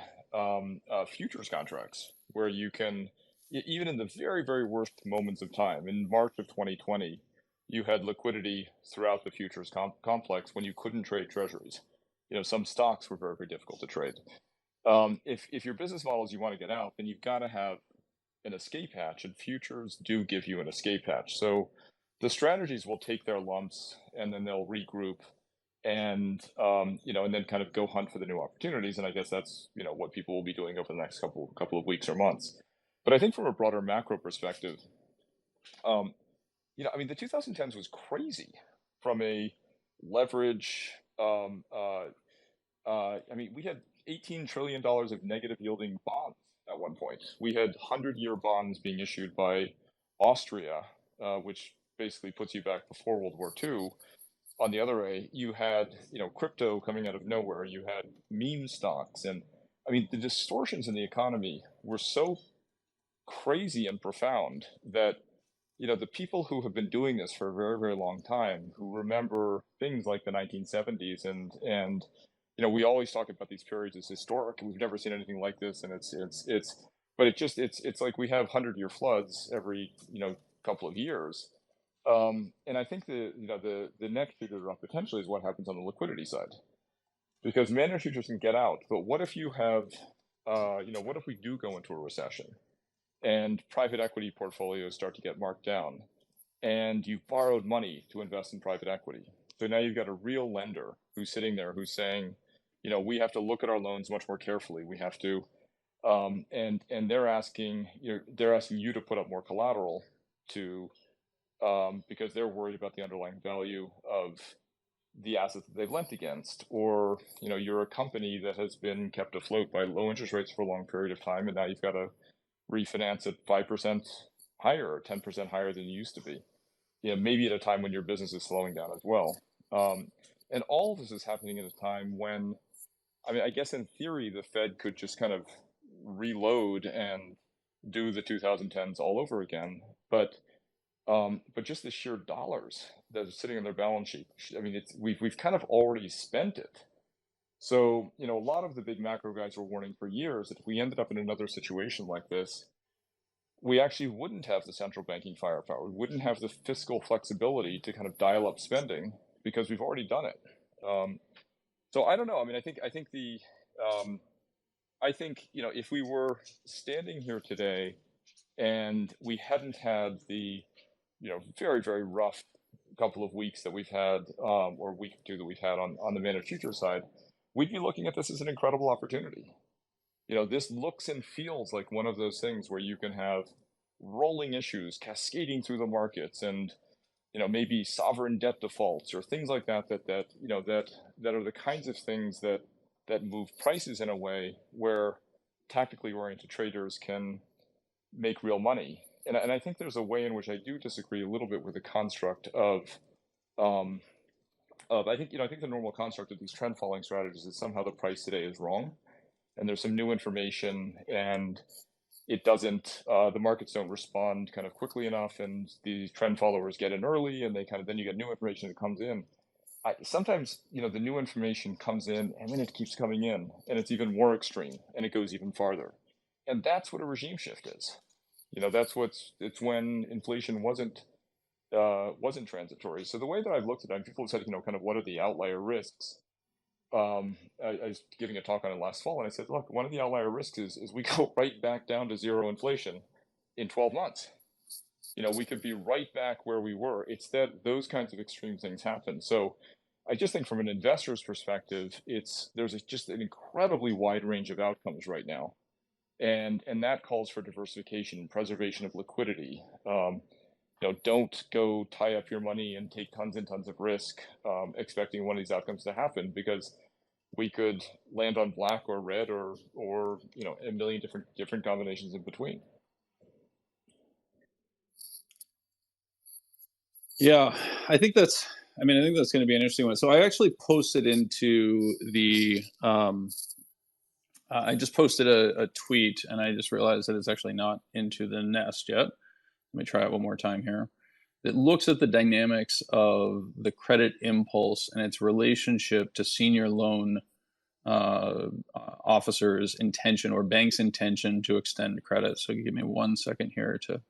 futures contracts where you can, even in the very, very worst moments of time, in March of 2020, you had liquidity throughout the futures complex when you couldn't trade treasuries. Some stocks were very, very difficult to trade. If your business model is you want to get out, then you've got to have an escape hatch, and futures do give you an escape hatch. So the strategies will take their lumps and then they'll regroup and and then kind of go hunt for the new opportunities. And I guess that's what people will be doing over the next couple of weeks or months. But I think from a broader macro perspective, I mean, the 2010s was crazy from a leverage. I mean, we had $18 trillion of negative yielding bonds at one point. We had 100-year bonds being issued by Austria, which basically puts you back before World War II. On the other way, you had crypto coming out of nowhere. You had meme stocks, and I mean the distortions in the economy were so crazy and profound that the people who have been doing this for a very, very long time, who remember things like the 1970s, and we always talk about these periods as historic. We've never seen anything like this, and but it's like we have 100-year floods every couple of years. And I think the next bigger drop potentially is what happens on the liquidity side, because managed futures can get out. But what if you have, what if we do go into a recession, and private equity portfolios start to get marked down, and you've borrowed money to invest in private equity? So now you've got a real lender who's sitting there who's saying, we have to look at our loans much more carefully. We have to, and they're asking you to put up more collateral to. Because they're worried about the underlying value of the assets that they've lent against, or you're a company that has been kept afloat by low interest rates for a long period of time, and now you've got to refinance at 5% higher or 10% higher than you used to be. Maybe at a time when your business is slowing down as well. And all of this is happening at a time when, I mean, I guess in theory the Fed could just kind of reload and do the 2010s all over again, but just the sheer dollars that are sitting on their balance sheet, I mean, we've kind of already spent it. So, a lot of the big macro guys were warning for years that if we ended up in another situation like this, we actually wouldn't have the central banking firepower. We wouldn't have the fiscal flexibility to kind of dial up spending because we've already done it. So I don't know. I mean, I think if we were standing here today and we hadn't had the very, very rough couple of weeks that we've had, or week or two that we've had on the managed future side, we'd be looking at this as an incredible opportunity. This looks and feels like one of those things where you can have rolling issues cascading through the markets, and maybe sovereign debt defaults or things like that are the kinds of things that move prices in a way where tactically oriented traders can make real money. And I think there's a way in which I do disagree a little bit with the construct of I think the normal construct of these trend following strategies is somehow the price today is wrong, and there's some new information, and it doesn't the markets don't respond kind of quickly enough, and the trend followers get in early, and then you get new information that comes in. Sometimes the new information comes in and then it keeps coming in, and it's even more extreme, and it goes even farther, and that's what a regime shift is. It's when inflation wasn't transitory. So the way that I've looked at it, and people have said, kind of what are the outlier risks? I was giving a talk on it last fall, and I said, look, one of the outlier risks is we go right back down to zero inflation in 12 months. We could be right back where we were. It's that those kinds of extreme things happen. So I just think from an investor's perspective, there's just an incredibly wide range of outcomes right now, and that calls for diversification and preservation of liquidity. Don't go tie up your money and take tons and tons of risk, expecting one of these outcomes to happen, because we could land on black or red or a million different combinations in between. Yeah, I think that's going to be an interesting one. So I actually posted into the I just posted a tweet, and I just realized that it's actually not into the nest yet. Let me try it one more time here. It looks at the dynamics of the credit impulse and its relationship to senior loan officers' intention or bank's intention to extend credit. So give me 1 second here to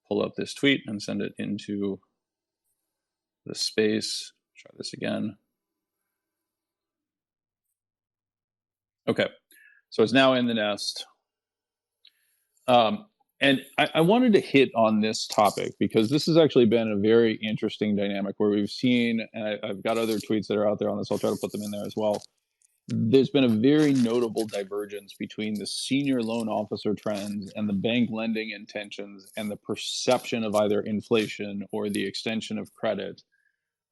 pull up this tweet and send it into the space. Try this again. Okay, so it's now in the nest. And I wanted to hit on this topic because this has actually been a very interesting dynamic where we've seen, and I've got other tweets that are out there on this, I'll try to put them in there as well. There's been a very notable divergence between the senior loan officer trends and the bank lending intentions and the perception of either inflation or the extension of credit.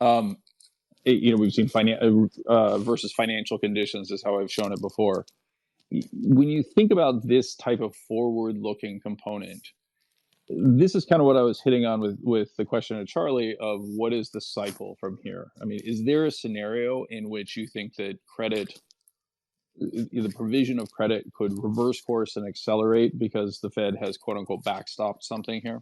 We've seen versus financial conditions is how I've shown it before. When you think about this type of forward-looking component, this is kind of what I was hitting on with the question of Charlie of what is the cycle from here? I mean, is there a scenario in which you think that credit, the provision of credit could reverse course and accelerate because the Fed has quote unquote backstopped something here?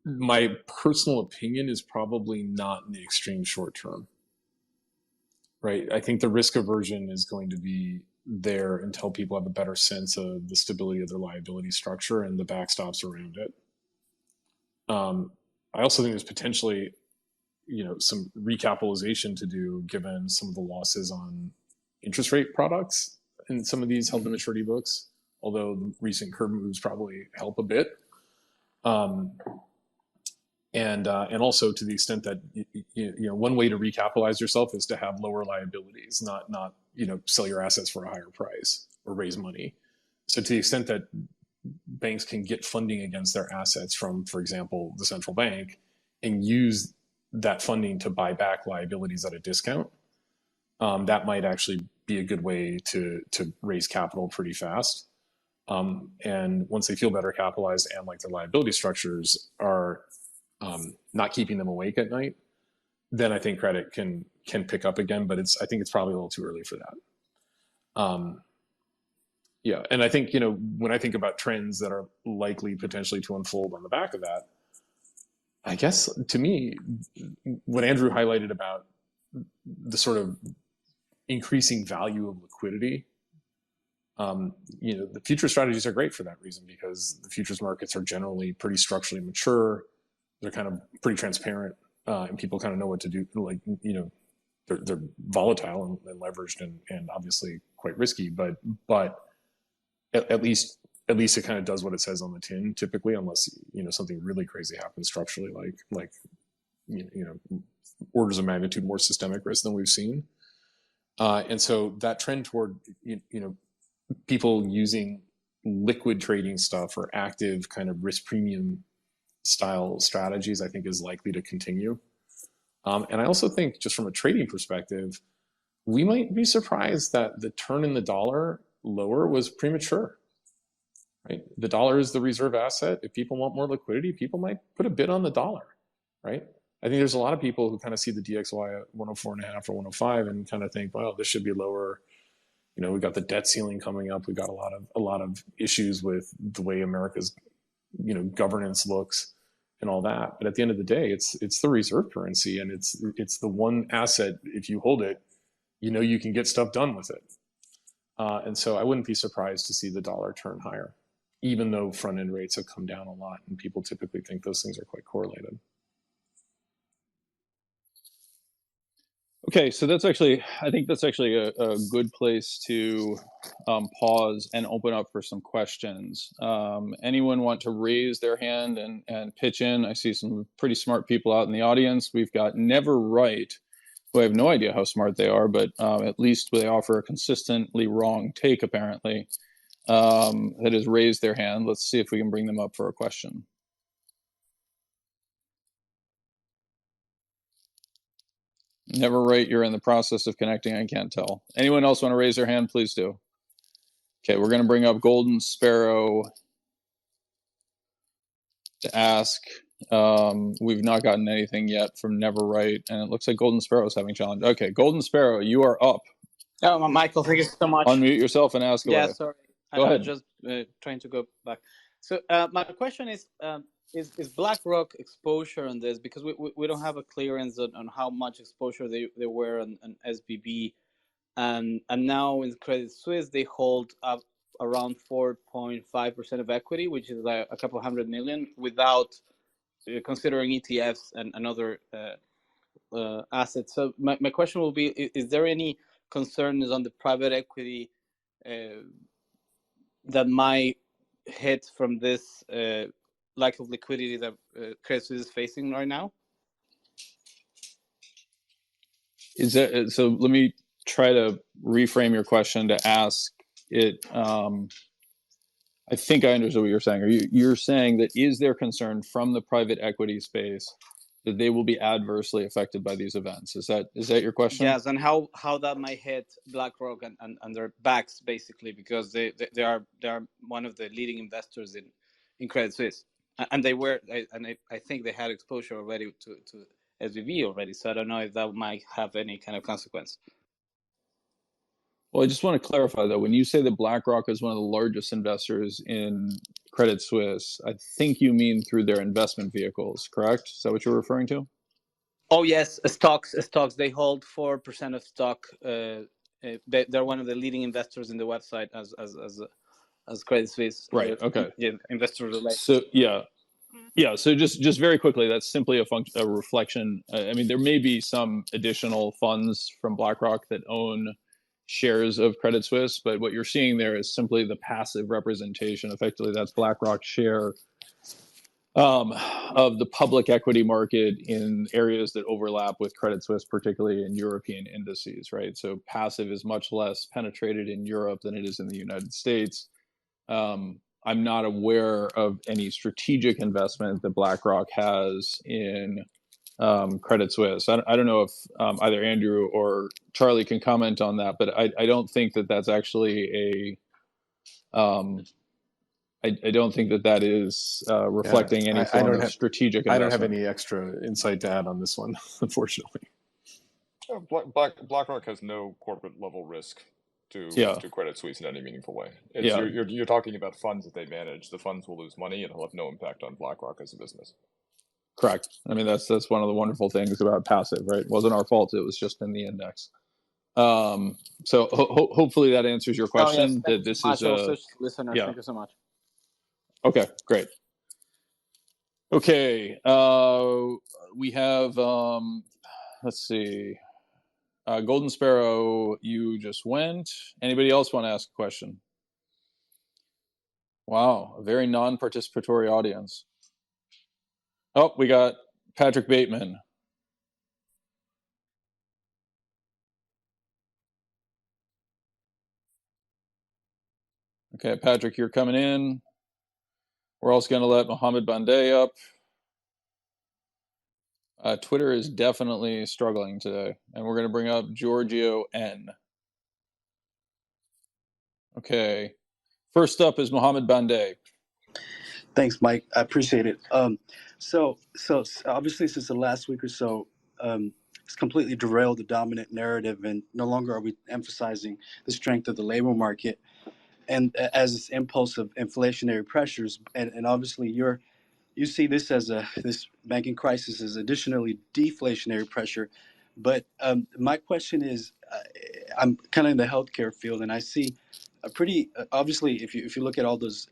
My personal opinion is probably not in the extreme short term. Right. I think the risk aversion is going to be there until people have a better sense of the stability of their liability structure and the backstops around it. I also think there's potentially, some recapitalization to do given some of the losses on interest rate products in some of these held to maturity books, although the recent curve moves probably help a bit. And also to the extent that one way to recapitalize yourself is to have lower liabilities, not sell your assets for a higher price or raise money. So to the extent that banks can get funding against their assets from, for example, the central bank, and use that funding to buy back liabilities at a discount, that might actually be a good way to raise capital pretty fast. And once they feel better capitalized and like their liability structures are not keeping them awake at night, then I think credit can pick up again. But I think it's probably a little too early for that. Yeah, and I think when I think about trends that are likely potentially to unfold on the back of that, I guess to me, what Andrew highlighted about the sort of increasing value of liquidity, the future strategies are great for that reason, because the futures markets are generally pretty structurally mature. They're kind of pretty transparent, and people kind of know what to do. Like, they're volatile and leveraged and obviously quite risky, but at least it kind of does what it says on the tin typically, unless something really crazy happens structurally, like orders of magnitude more systemic risk than we've seen. And so that trend toward people using liquid trading stuff or active kind of risk premium style strategies, I think is likely to continue. And I also think, just from a trading perspective, we might be surprised that the turn in the dollar lower was premature. Right? The dollar is the reserve asset. If people want more liquidity, people might put a bid on the dollar. Right? I think there's a lot of people who kind of see the DXY at 104.5 or 105 and kind of think, well, this should be lower. We got the debt ceiling coming up. We got a lot of issues with the way America's governance looks and all that. But at the end of the day, it's the reserve currency, and it's the one asset, if you hold it, you can get stuff done with it. And so I wouldn't be surprised to see the dollar turn higher, even though front end rates have come down a lot, and people typically think those things are quite correlated. Okay, so I think that's actually a good place to pause and open up for some questions. Anyone want to raise their hand and pitch in? I see some pretty smart people out in the audience. We've got Never Right, who I have no idea how smart they are, but at least they offer a consistently wrong take, apparently, that has raised their hand. Let's see if we can bring them up for a question. Never Right, you're in the process of connecting. I can't tell. Anyone else want to raise their hand? Please do. Okay, we're going to bring up Golden Sparrow to ask. We've not gotten anything yet from Never Right, and it looks like Golden Sparrow is having challenge. Okay, Golden Sparrow, you are up. Oh, Michael, thank you so much. Unmute yourself and ask away. Yeah, sorry. Go ahead. I was just trying to go back. So my question is BlackRock exposure on this? Because we don't have a clearance on how much exposure they were on SBB. And now in Credit Suisse, they hold up around 4.5% of equity, which is like a couple $100 million, without considering ETFs and other assets. So my question will be: is there any concerns on the private equity that might hit from this lack of liquidity that Credit Suisse is facing right now? Is that so? Let me try to reframe your question to ask it. I think I understood what you're saying. You're saying that is there concern from the private equity space that they will be adversely affected by these events? Is that your question? Yes, and how that might hit BlackRock and their backs, basically, because they are one of the leading investors in Credit Suisse, and they were, and I think they had exposure already to SVB already. So I don't know if that might have any kind of consequence. Well, I just want to clarify, though, when you say that BlackRock is one of the largest investors in Credit Suisse, I think you mean through their investment vehicles, correct? Is that what you're referring to? Oh, yes, stocks. They hold 4% of stock. They're one of the leading investors in the website as Credit Suisse. Right, okay. Investor relations. So, yeah. So just very quickly, that's simply a reflection. I mean, there may be some additional funds from BlackRock that own shares of Credit Suisse, but what you're seeing there is simply the passive representation. Effectively, that's BlackRock's share of the public equity market in areas that overlap with Credit Suisse, particularly in European indices, right? So passive is much less penetrated in Europe than it is in the United States. I'm not aware of any strategic investment that BlackRock has in Credit Suisse. I don't know if either Andrew or Charlie can comment on that, but I don't think that that's actually I don't think that is reflecting any form of strategic investment. I don't have any extra insight to add on this one, unfortunately. BlackRock has no corporate level risk to Credit Suisse in any meaningful way. You're talking about funds that they manage. The funds will lose money and it'll have no impact on BlackRock as a business. Correct. I mean, that's one of the wonderful things about passive, right? It wasn't our fault. It was just in the index. So hopefully that answers your question. That this is a listener. Yeah. Thank you so much. Okay, great. Okay, we have let's see. Golden Sparrow, you just went. Anybody else want to ask a question? Wow, a very non-participatory audience. Oh, we got Patrick Bateman. Okay, Patrick, you're coming in. We're also going to let Mohammed Bandeh up. Twitter is definitely struggling today. And we're going to bring up Giorgio N. Okay. First up is Mohammed Bandeh. Thanks, Mike. I appreciate it. So obviously, since the last week or so, it's completely derailed the dominant narrative, and no longer are we emphasizing the strength of the labor market, and as this impulse of inflationary pressures, and obviously you see this as this banking crisis as additionally deflationary pressure. But my question is, I'm kind of in the healthcare field, and I see a pretty obviously, if you look at all those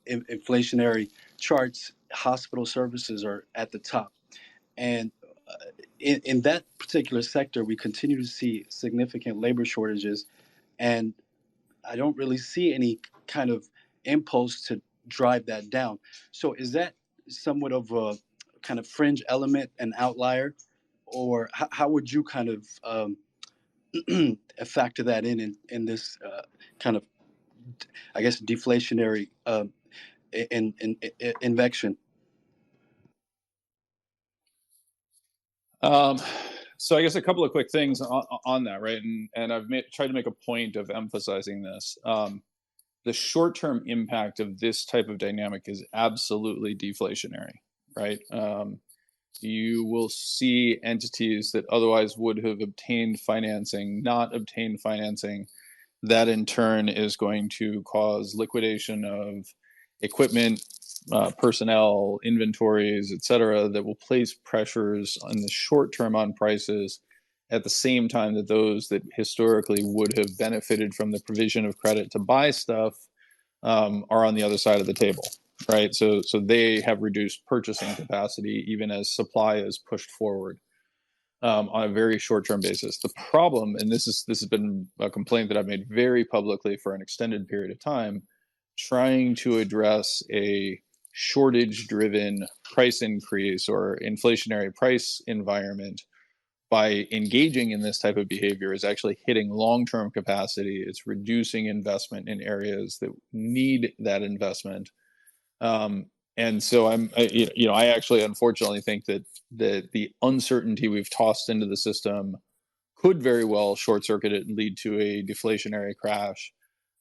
inflationary charts, hospital services are at the top, and in that particular sector, we continue to see significant labor shortages, and I don't really see any kind of impulse to drive that down. So is that somewhat of a kind of fringe element, an outlier, or how would you kind of factor that in this kind of, I guess, deflationary invection? So I guess a couple of quick things on that, right? And I've tried to make a point of emphasizing this. The short-term impact of this type of dynamic is absolutely deflationary, right? You will see entities that otherwise would have obtained financing, not obtain financing. That in turn is going to cause liquidation of equipment, personnel, inventories, et cetera, that will place pressures in the short term on prices at the same time that those that historically would have benefited from the provision of credit to buy stuff are on the other side of the table, right? So they have reduced purchasing capacity even as supply is pushed forward on a very short-term basis. The problem, and this has been a complaint that I've made very publicly for an extended period of time, trying to address a shortage-driven price increase or inflationary price environment by engaging in this type of behavior is actually hitting long-term capacity. It's reducing investment in areas that need that investment. And so I actually unfortunately think that the uncertainty we've tossed into the system could very well short circuit it and lead to a deflationary crash.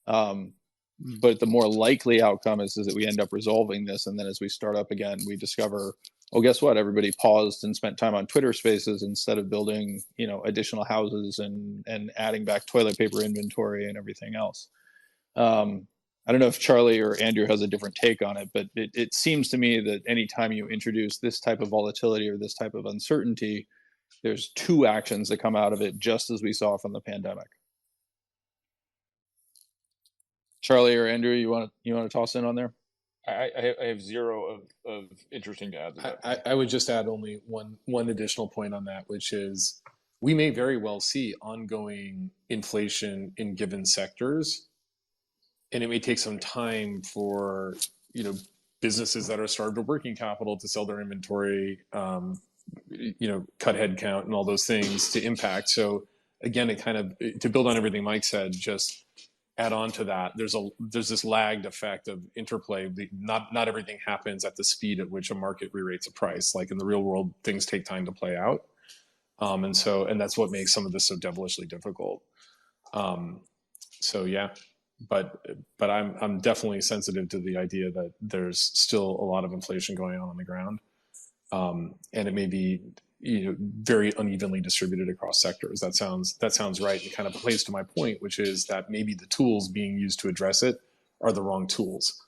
But the more likely outcome is that we end up resolving this, and then as we start up again, we discover, oh, guess what? Everybody paused and spent time on Twitter Spaces instead of building, additional houses and adding back toilet paper inventory and everything else. I don't know if Charlie or Andrew has a different take on it, but it seems to me that anytime you introduce this type of volatility or this type of uncertainty, there's two actions that come out of it, just as we saw from the pandemic. Charlie or Andrew, you want to toss in on there? I have zero of interesting to add to that. I would just add only one additional point on that, which is we may very well see ongoing inflation in given sectors, and it may take some time for businesses that are starved of working capital to sell their inventory, cut headcount and all those things to impact. So again, it kind of, to build on everything Mike said, just add on to that. There's this lagged effect of interplay. Not everything happens at the speed at which a market re-rates a price. Like in the real world, things take time to play out, and that's what makes some of this so devilishly difficult. So yeah, but I'm definitely sensitive to the idea that there's still a lot of inflation going on the ground, and it may be very unevenly distributed across sectors. That sounds right. It kind of plays to my point, which is that maybe the tools being used to address it are the wrong tools,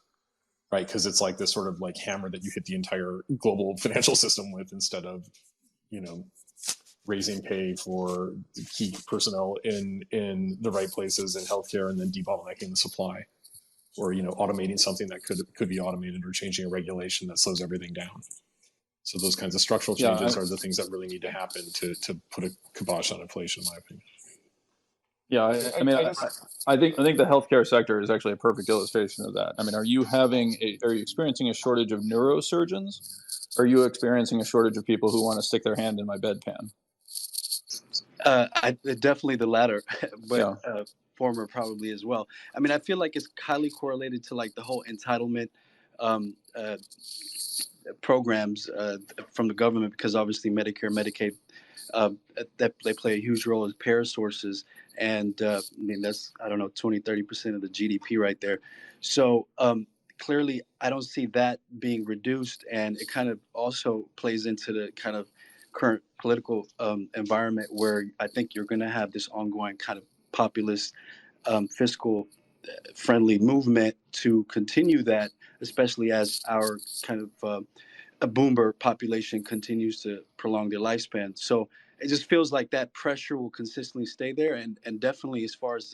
right? Because it's like this sort of like hammer that you hit the entire global financial system with, instead of raising pay for key personnel in the right places in healthcare and then debottlenecking the supply, or automating something that could be automated, or changing a regulation that slows everything down. So those kinds of structural changes are the things that really need to happen to put a kibosh on inflation, in my opinion. Yeah, I think the healthcare sector is actually a perfect illustration of that. I mean, are you experiencing a shortage of neurosurgeons? Are you experiencing a shortage of people who want to stick their hand in my bedpan? Definitely the latter, but former probably as well. I mean, I feel like it's highly correlated to like the whole entitlement programs from the government, because obviously Medicare, Medicaid, that they play a huge role as payer sources, and I mean that's 20-30% of the GDP right there. So clearly, I don't see that being reduced, and it kind of also plays into the kind of current political environment where I think you're going to have this ongoing kind of populist, fiscal friendly movement to continue that, especially as our kind of a boomer population continues to prolong their lifespan. So it just feels like that pressure will consistently stay there, and definitely as far as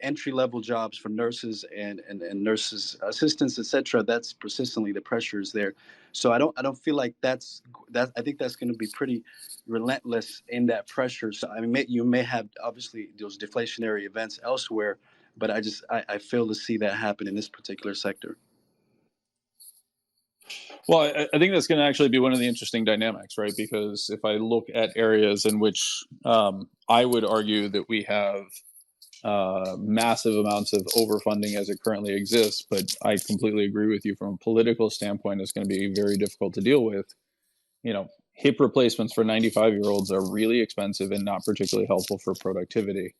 entry level jobs for nurses and nurses assistants, etc. That's persistently the pressure is there. So I don't feel like that's that. I think that's going to be pretty relentless in that pressure. So I mean, you may have obviously those deflationary events elsewhere, but I fail to see that happen in this particular sector. Well, I think that's going to actually be one of the interesting dynamics, right? Because if I look at areas in which I would argue that we have massive amounts of overfunding as it currently exists, but I completely agree with you from a political standpoint, it's going to be very difficult to deal with. You know, hip replacements for 95-year-olds are really expensive and not particularly helpful for productivity.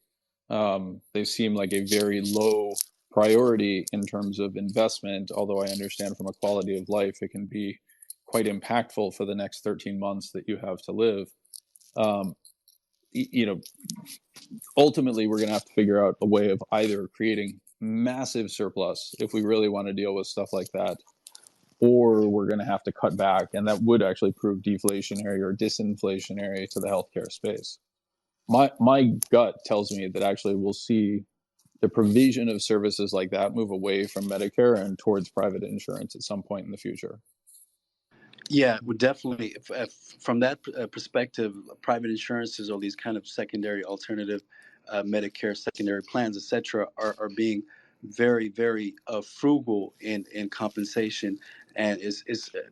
They seem like a very low priority in terms of investment, although I understand from a quality of life, it can be quite impactful for the next 13 months that you have to live. You know, ultimately, we're going to have to figure out a way of either creating massive surplus if we really want to deal with stuff like that, or we're going to have to cut back, and that would actually prove deflationary or disinflationary to the healthcare space. My gut tells me that actually we'll see the provision of services like that move away from Medicare and towards private insurance at some point in the future. Yeah, would definitely. From that perspective, private insurances or these kind of secondary alternative Medicare secondary plans, etc., are being very, very frugal in compensation, and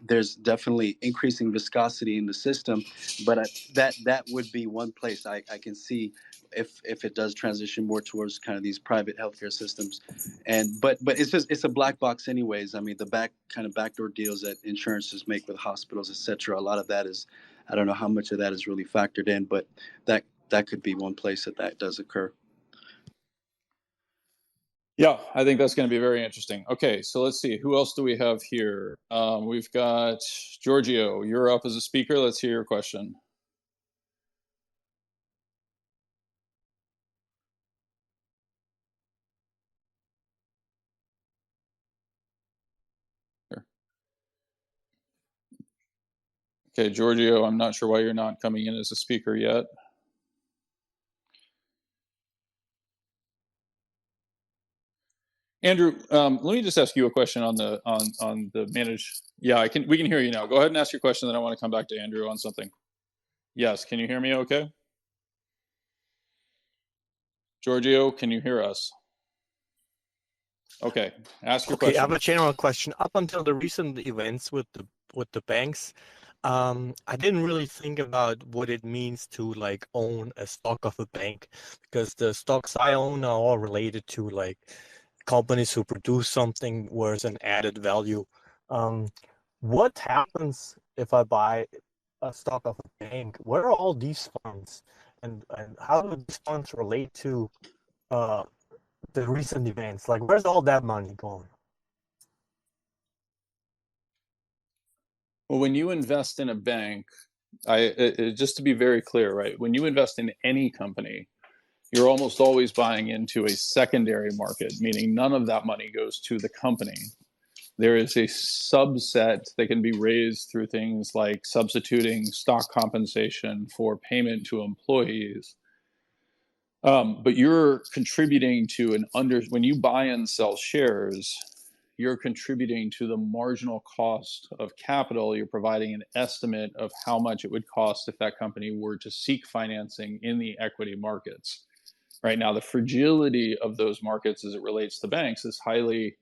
there's definitely increasing viscosity in the system. But that would be one place I can see if it does transition more towards kind of these private healthcare systems, but it's a black box anyways. I mean, the backdoor deals that insurances make with hospitals, etc. A lot of that is, I don't know how much of that is really factored in, but that could be one place that does occur. Yeah, I think that's going to be very interesting. Okay, so let's see. Who else do we have here? We've got Giorgio. You're up as a speaker. Let's hear your question. Here. Okay, Giorgio, I'm not sure why you're not coming in as a speaker yet. Andrew, let me just ask you a question on the managed. Yeah, we can hear you now. Go ahead and ask your question, then I want to come back to Andrew on something. Yes, can you hear me okay? Giorgio, can you hear us? Okay, ask your question. I have a general question. Up until the recent events with the banks, I didn't really think about what it means to like own a stock of a bank, because the stocks I own are all related to like companies who produce something where it's an added value. What happens if I buy a stock of a bank? Where are all these funds, and how do these funds relate to the recent events? Like, where's all that money going? Well, when you invest in a bank, just to be very clear, right? When you invest in any company, you're almost always buying into a secondary market, meaning none of that money goes to the company. There is a subset that can be raised through things like substituting stock compensation for payment to employees. But you're contributing to when you buy and sell shares, you're contributing to the marginal cost of capital. You're providing an estimate of how much it would cost if that company were to seek financing in the equity markets. Right now, the fragility of those markets as it relates to banks is highly,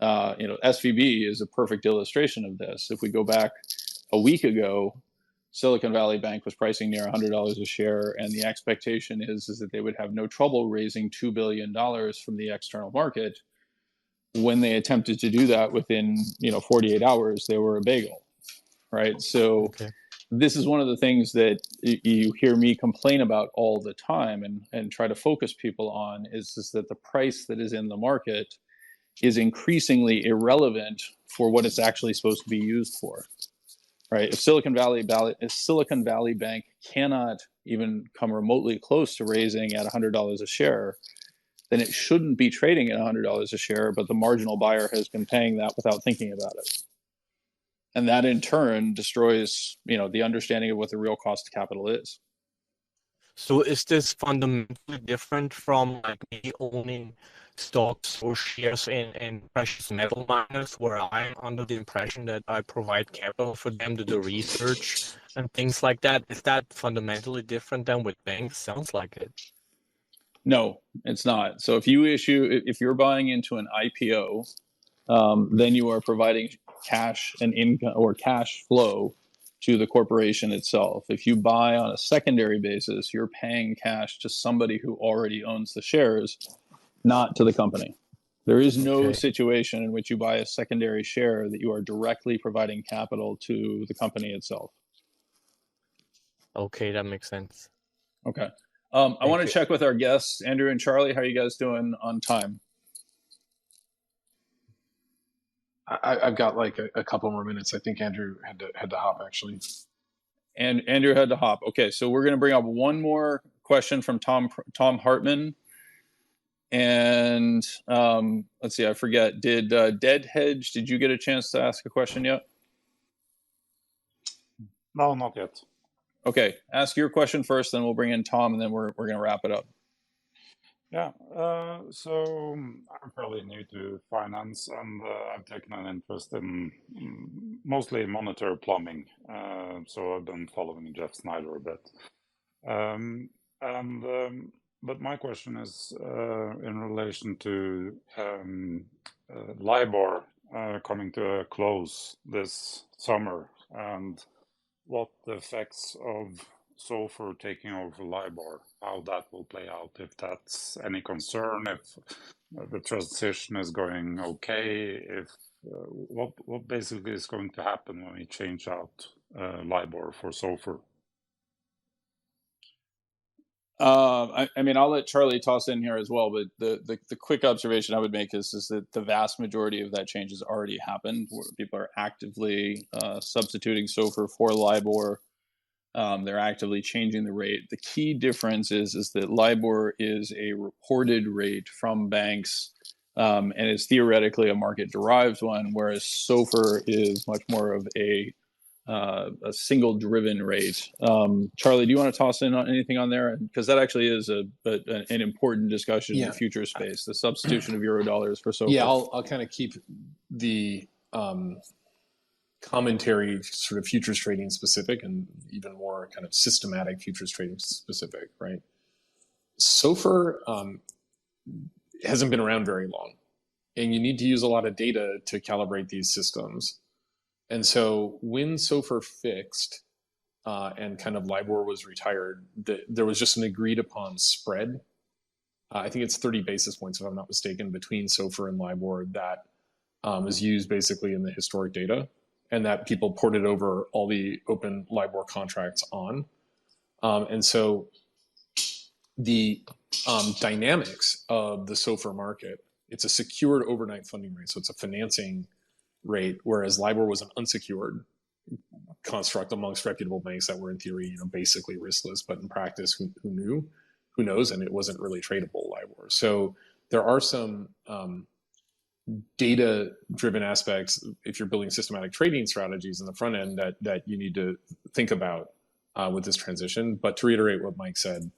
SVB is a perfect illustration of this. If we go back a week ago, Silicon Valley Bank was pricing near $100 a share, and the expectation is that they would have no trouble raising $2 billion from the external market. When they attempted to do that within 48 hours, they were a bagel, right? So this is one of the things that you hear me complain about all the time and try to focus people on is that the price that is in the market is increasingly irrelevant for what it's actually supposed to be used for, right? If Silicon Valley Bank cannot even come remotely close to raising at $100 a share, then it shouldn't be trading at $100 a share, but the marginal buyer has been paying that without thinking about it. And that in turn destroys, the understanding of what the real cost of capital is. So is this fundamentally different from like me owning stocks or shares in precious metal miners, where I'm under the impression that I provide capital for them to do research and things like that? Is that fundamentally different than with banks? Sounds like it. No, it's not. So if you're buying into an IPO, then you are providing cash and income or cash flow to the corporation itself. If you buy on a secondary basis, you're paying cash to somebody who already owns the shares, not to the company. There is no situation in which you buy a secondary share that you are directly providing capital to the company itself. Okay, that makes sense. Okay. I want to you. check with our guests, Andrew and Charlie. How are you guys doing on time? I've got like a couple more minutes. I think Andrew had to hop actually. And Andrew had to hop. Okay, so we're going to bring up one more question from Tom Hartman. And let's see, I forget. Did Dead Hedge? Did you get a chance to ask a question yet? No, not yet. Okay, ask your question first, then we'll bring in Tom, and then we're going to wrap it up. Yeah, so I'm fairly new to finance, and I've taken an interest in mostly monetary plumbing. So I've been following Jeff Snyder a bit. But my question is in relation to LIBOR coming to a close this summer, and what the effects of SOFR taking over LIBOR, how that will play out, if that's any concern, if the transition is going okay, if what basically is going to happen when we change out LIBOR for SOFR. I mean, I'll let Charlie toss in here as well, but the quick observation I would make is that the vast majority of that change has already happened, where people are actively substituting SOFR for LIBOR. They're actively changing the rate. The key difference is that LIBOR is a reported rate from banks, and is theoretically a market-derived one, whereas SOFR is much more of a single-driven rate. Charlie, do you want to toss in on anything on there? Because that actually is an important discussion in the future space, the substitution of Eurodollars for SOFR. Yeah, I'll kind of keep the commentary sort of futures trading specific and even more kind of systematic futures trading specific, right? SOFR hasn't been around very long, and you need to use a lot of data to calibrate these systems. And so when SOFR fixed and kind of LIBOR was retired, there was just an agreed upon spread. I think it's 30 basis points, if I'm not mistaken, between SOFR and LIBOR that is used basically in the historic data, and that people ported over all the open LIBOR contracts on. And so the dynamics of the SOFR market, it's a secured overnight funding rate, so it's a financing rate, whereas LIBOR was an unsecured construct amongst reputable banks that were in theory, basically riskless, but in practice, who knows, and it wasn't really tradable LIBOR. So there are some data-driven aspects if you're building systematic trading strategies in the front end that you need to think about with this transition. But to reiterate what Mike said,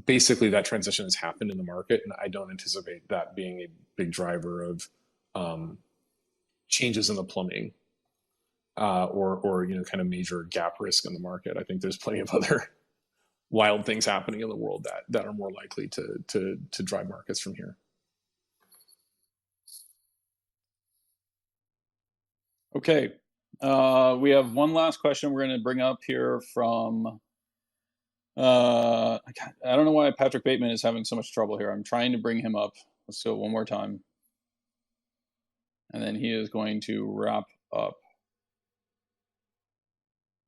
basically that transition has happened in the market, and I don't anticipate that being a big driver of changes in the plumbing or kind of major gap risk in the market. I think there's plenty of other wild things happening in the world that are more likely to drive markets from here. Okay, we have one last question we're going to bring up here from I don't know why Patrick Bateman is having so much trouble here. I'm trying to bring him up. Let's do it one more time. And then he is going to wrap up.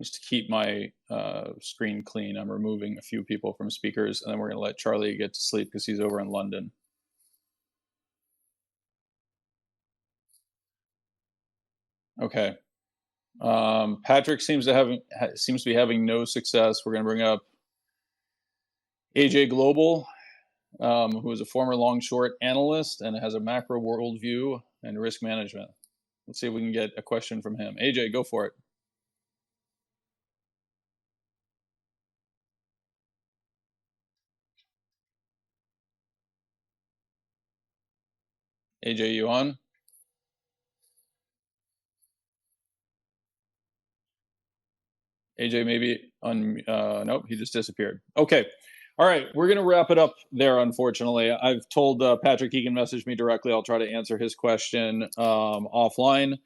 Just to keep my screen clean, I'm removing a few people from speakers, and then we're going to let Charlie get to sleep because he's over in London. Okay. Patrick seems to be having no success. We're going to bring up AJ Global, who is a former long-short analyst and has a macro worldview and risk management. Let's see if we can get a question from him. AJ, go for it. AJ, you on? AJ maybe on, nope, he just disappeared. Okay. All right, we're going to wrap it up there, unfortunately. I've told Patrick he can message me directly. I'll try to answer his question offline.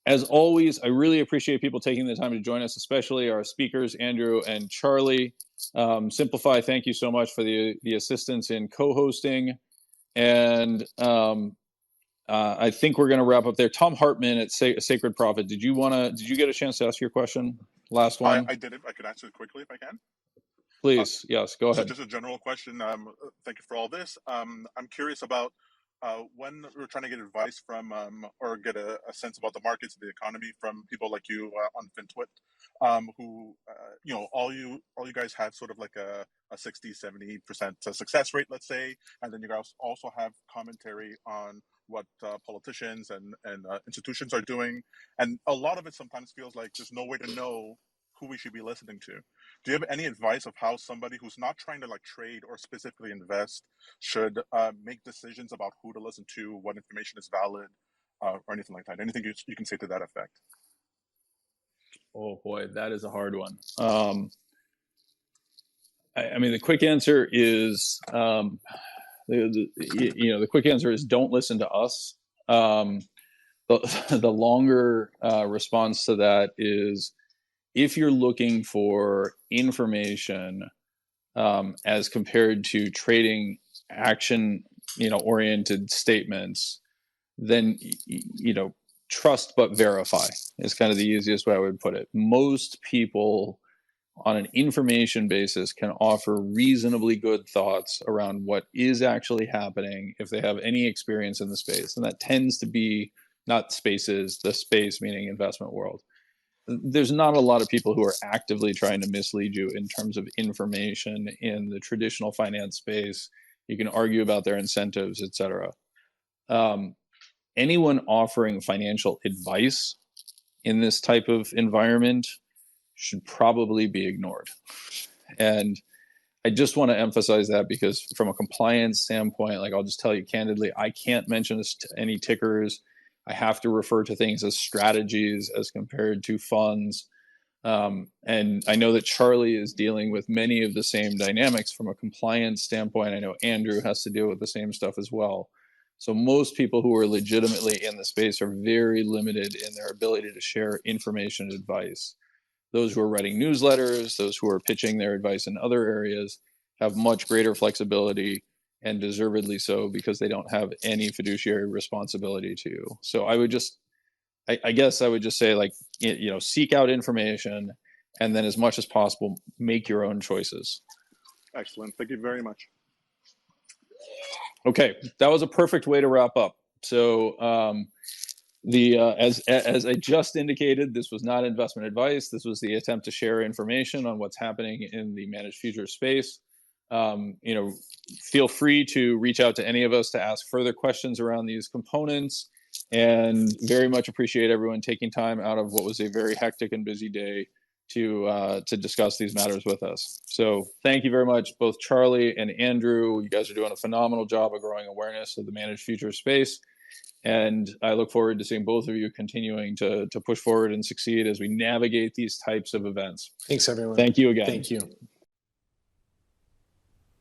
As always, I really appreciate people taking the time to join us, especially our speakers, Andrew and Charlie. Simplify, thank you so much for the assistance in co-hosting. And I think we're going to wrap up there. Tom Hartman at Sacred Prophet, did you get a chance to ask your question? Last one? I did it. I could answer it quickly if I can. Please, yes, go ahead. So just a general question. Thank you for all this. I'm curious about when we're trying to get advice from or get a sense about the markets, the economy from people like you on FinTwit, who all you guys have sort of like a 60-70% success rate, let's say, and then you guys also have commentary on what politicians and institutions are doing, and a lot of it sometimes feels like there's no way to know who we should be listening to. Do you have any advice of how somebody who's not trying to like trade or specifically invest should make decisions about who to listen to, what information is valid, or anything like that? Anything you can say to that effect? Oh boy, that is a hard one. I mean, the quick answer is, the quick answer is don't listen to us. The longer response to that is, if you're looking for information as compared to trading action, oriented statements, then trust but verify is kind of the easiest way I would put it. Most people on an information basis can offer reasonably good thoughts around what is actually happening if they have any experience in the space. And that tends to be not spaces, the space meaning investment world. There's not a lot of people who are actively trying to mislead you in terms of information in the traditional finance space. You can argue about their incentives, etc. Anyone offering financial advice in this type of environment should probably be ignored. And I just want to emphasize that because from a compliance standpoint, like I'll just tell you candidly, I can't mention any tickers. I have to refer to things as strategies as compared to funds. And I know that Charlie is dealing with many of the same dynamics from a compliance standpoint. I know Andrew has to deal with the same stuff as well. So most people who are legitimately in the space are very limited in their ability to share information and advice. Those who are writing newsletters, those who are pitching their advice in other areas have much greater flexibility, and deservedly so, because they don't have any fiduciary responsibility to you. So I guess I would just say, like, seek out information, and then as much as possible, make your own choices. Excellent. Thank you very much. Okay, that was a perfect way to wrap up. So as I just indicated, this was not investment advice. This was the attempt to share information on what's happening in the managed futures space. Feel free to reach out to any of us to ask further questions around these components, and very much appreciate everyone taking time out of what was a very hectic and busy day to discuss these matters with us. So thank you very much, both Charlie and Andrew. You guys are doing a phenomenal job of growing awareness of the managed futures space. And I look forward to seeing both of you continuing to push forward and succeed as we navigate these types of events. Thanks, everyone. Thank you again. Thank you.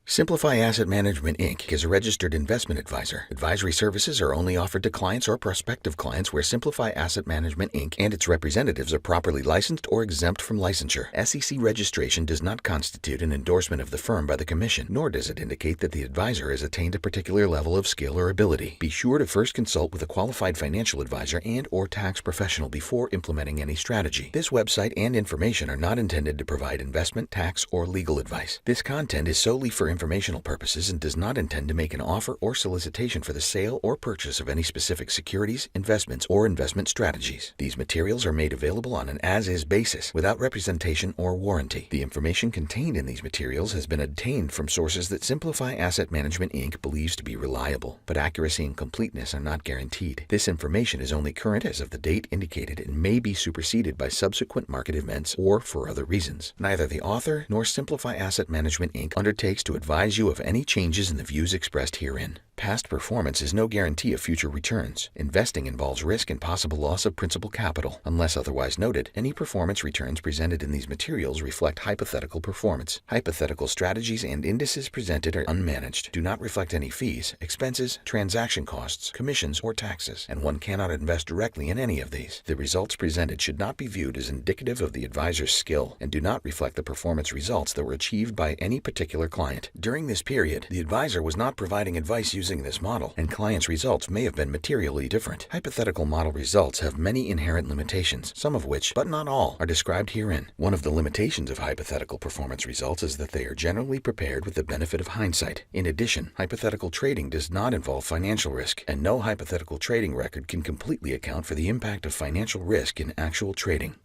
Simplify Asset Management, Inc. is a registered investment advisor. Advisory services are only offered to clients or prospective clients where Simplify Asset Management, Inc. and its representatives are properly licensed or exempt from licensure. SEC registration does not constitute an endorsement of the firm by the Commission, nor does it indicate that the advisor has attained a particular level of skill or ability. Be sure to first consult with a qualified financial advisor and or tax professional before implementing any strategy. This website and information are not intended to provide investment, tax, or legal advice. This content is solely for informational purposes and does not intend to make an offer or solicitation for the sale or purchase of any specific securities, investments, or investment strategies. These materials are made available on an as-is basis without representation or warranty. The information contained in these materials has been obtained from sources that Simplify Asset Management, Inc. believes to be reliable, but accuracy and completeness are not guaranteed. This information is only current as of the date indicated and may be superseded by subsequent market events or for other reasons. Neither the author nor Simplify Asset Management, Inc. undertakes to advise you of any changes in the views expressed herein. Past performance is no guarantee of future returns. Investing involves risk and possible loss of principal capital. Unless otherwise noted, any performance returns presented in these materials reflect hypothetical performance. Hypothetical strategies and indices presented are unmanaged, do not reflect any fees, expenses, transaction costs, commissions, or taxes, and one cannot invest directly in any of these. The results presented should not be viewed as indicative of the advisor's skill and do not reflect the performance results that were achieved by any particular client. During this period, the advisor was not providing advice using this model, and clients' results may have been materially different. Hypothetical model results have many inherent limitations, some of which, but not all, are described herein. One of the limitations of hypothetical performance results is that they are generally prepared with the benefit of hindsight. In addition, hypothetical trading does not involve financial risk, and no hypothetical trading record can completely account for the impact of financial risk in actual trading.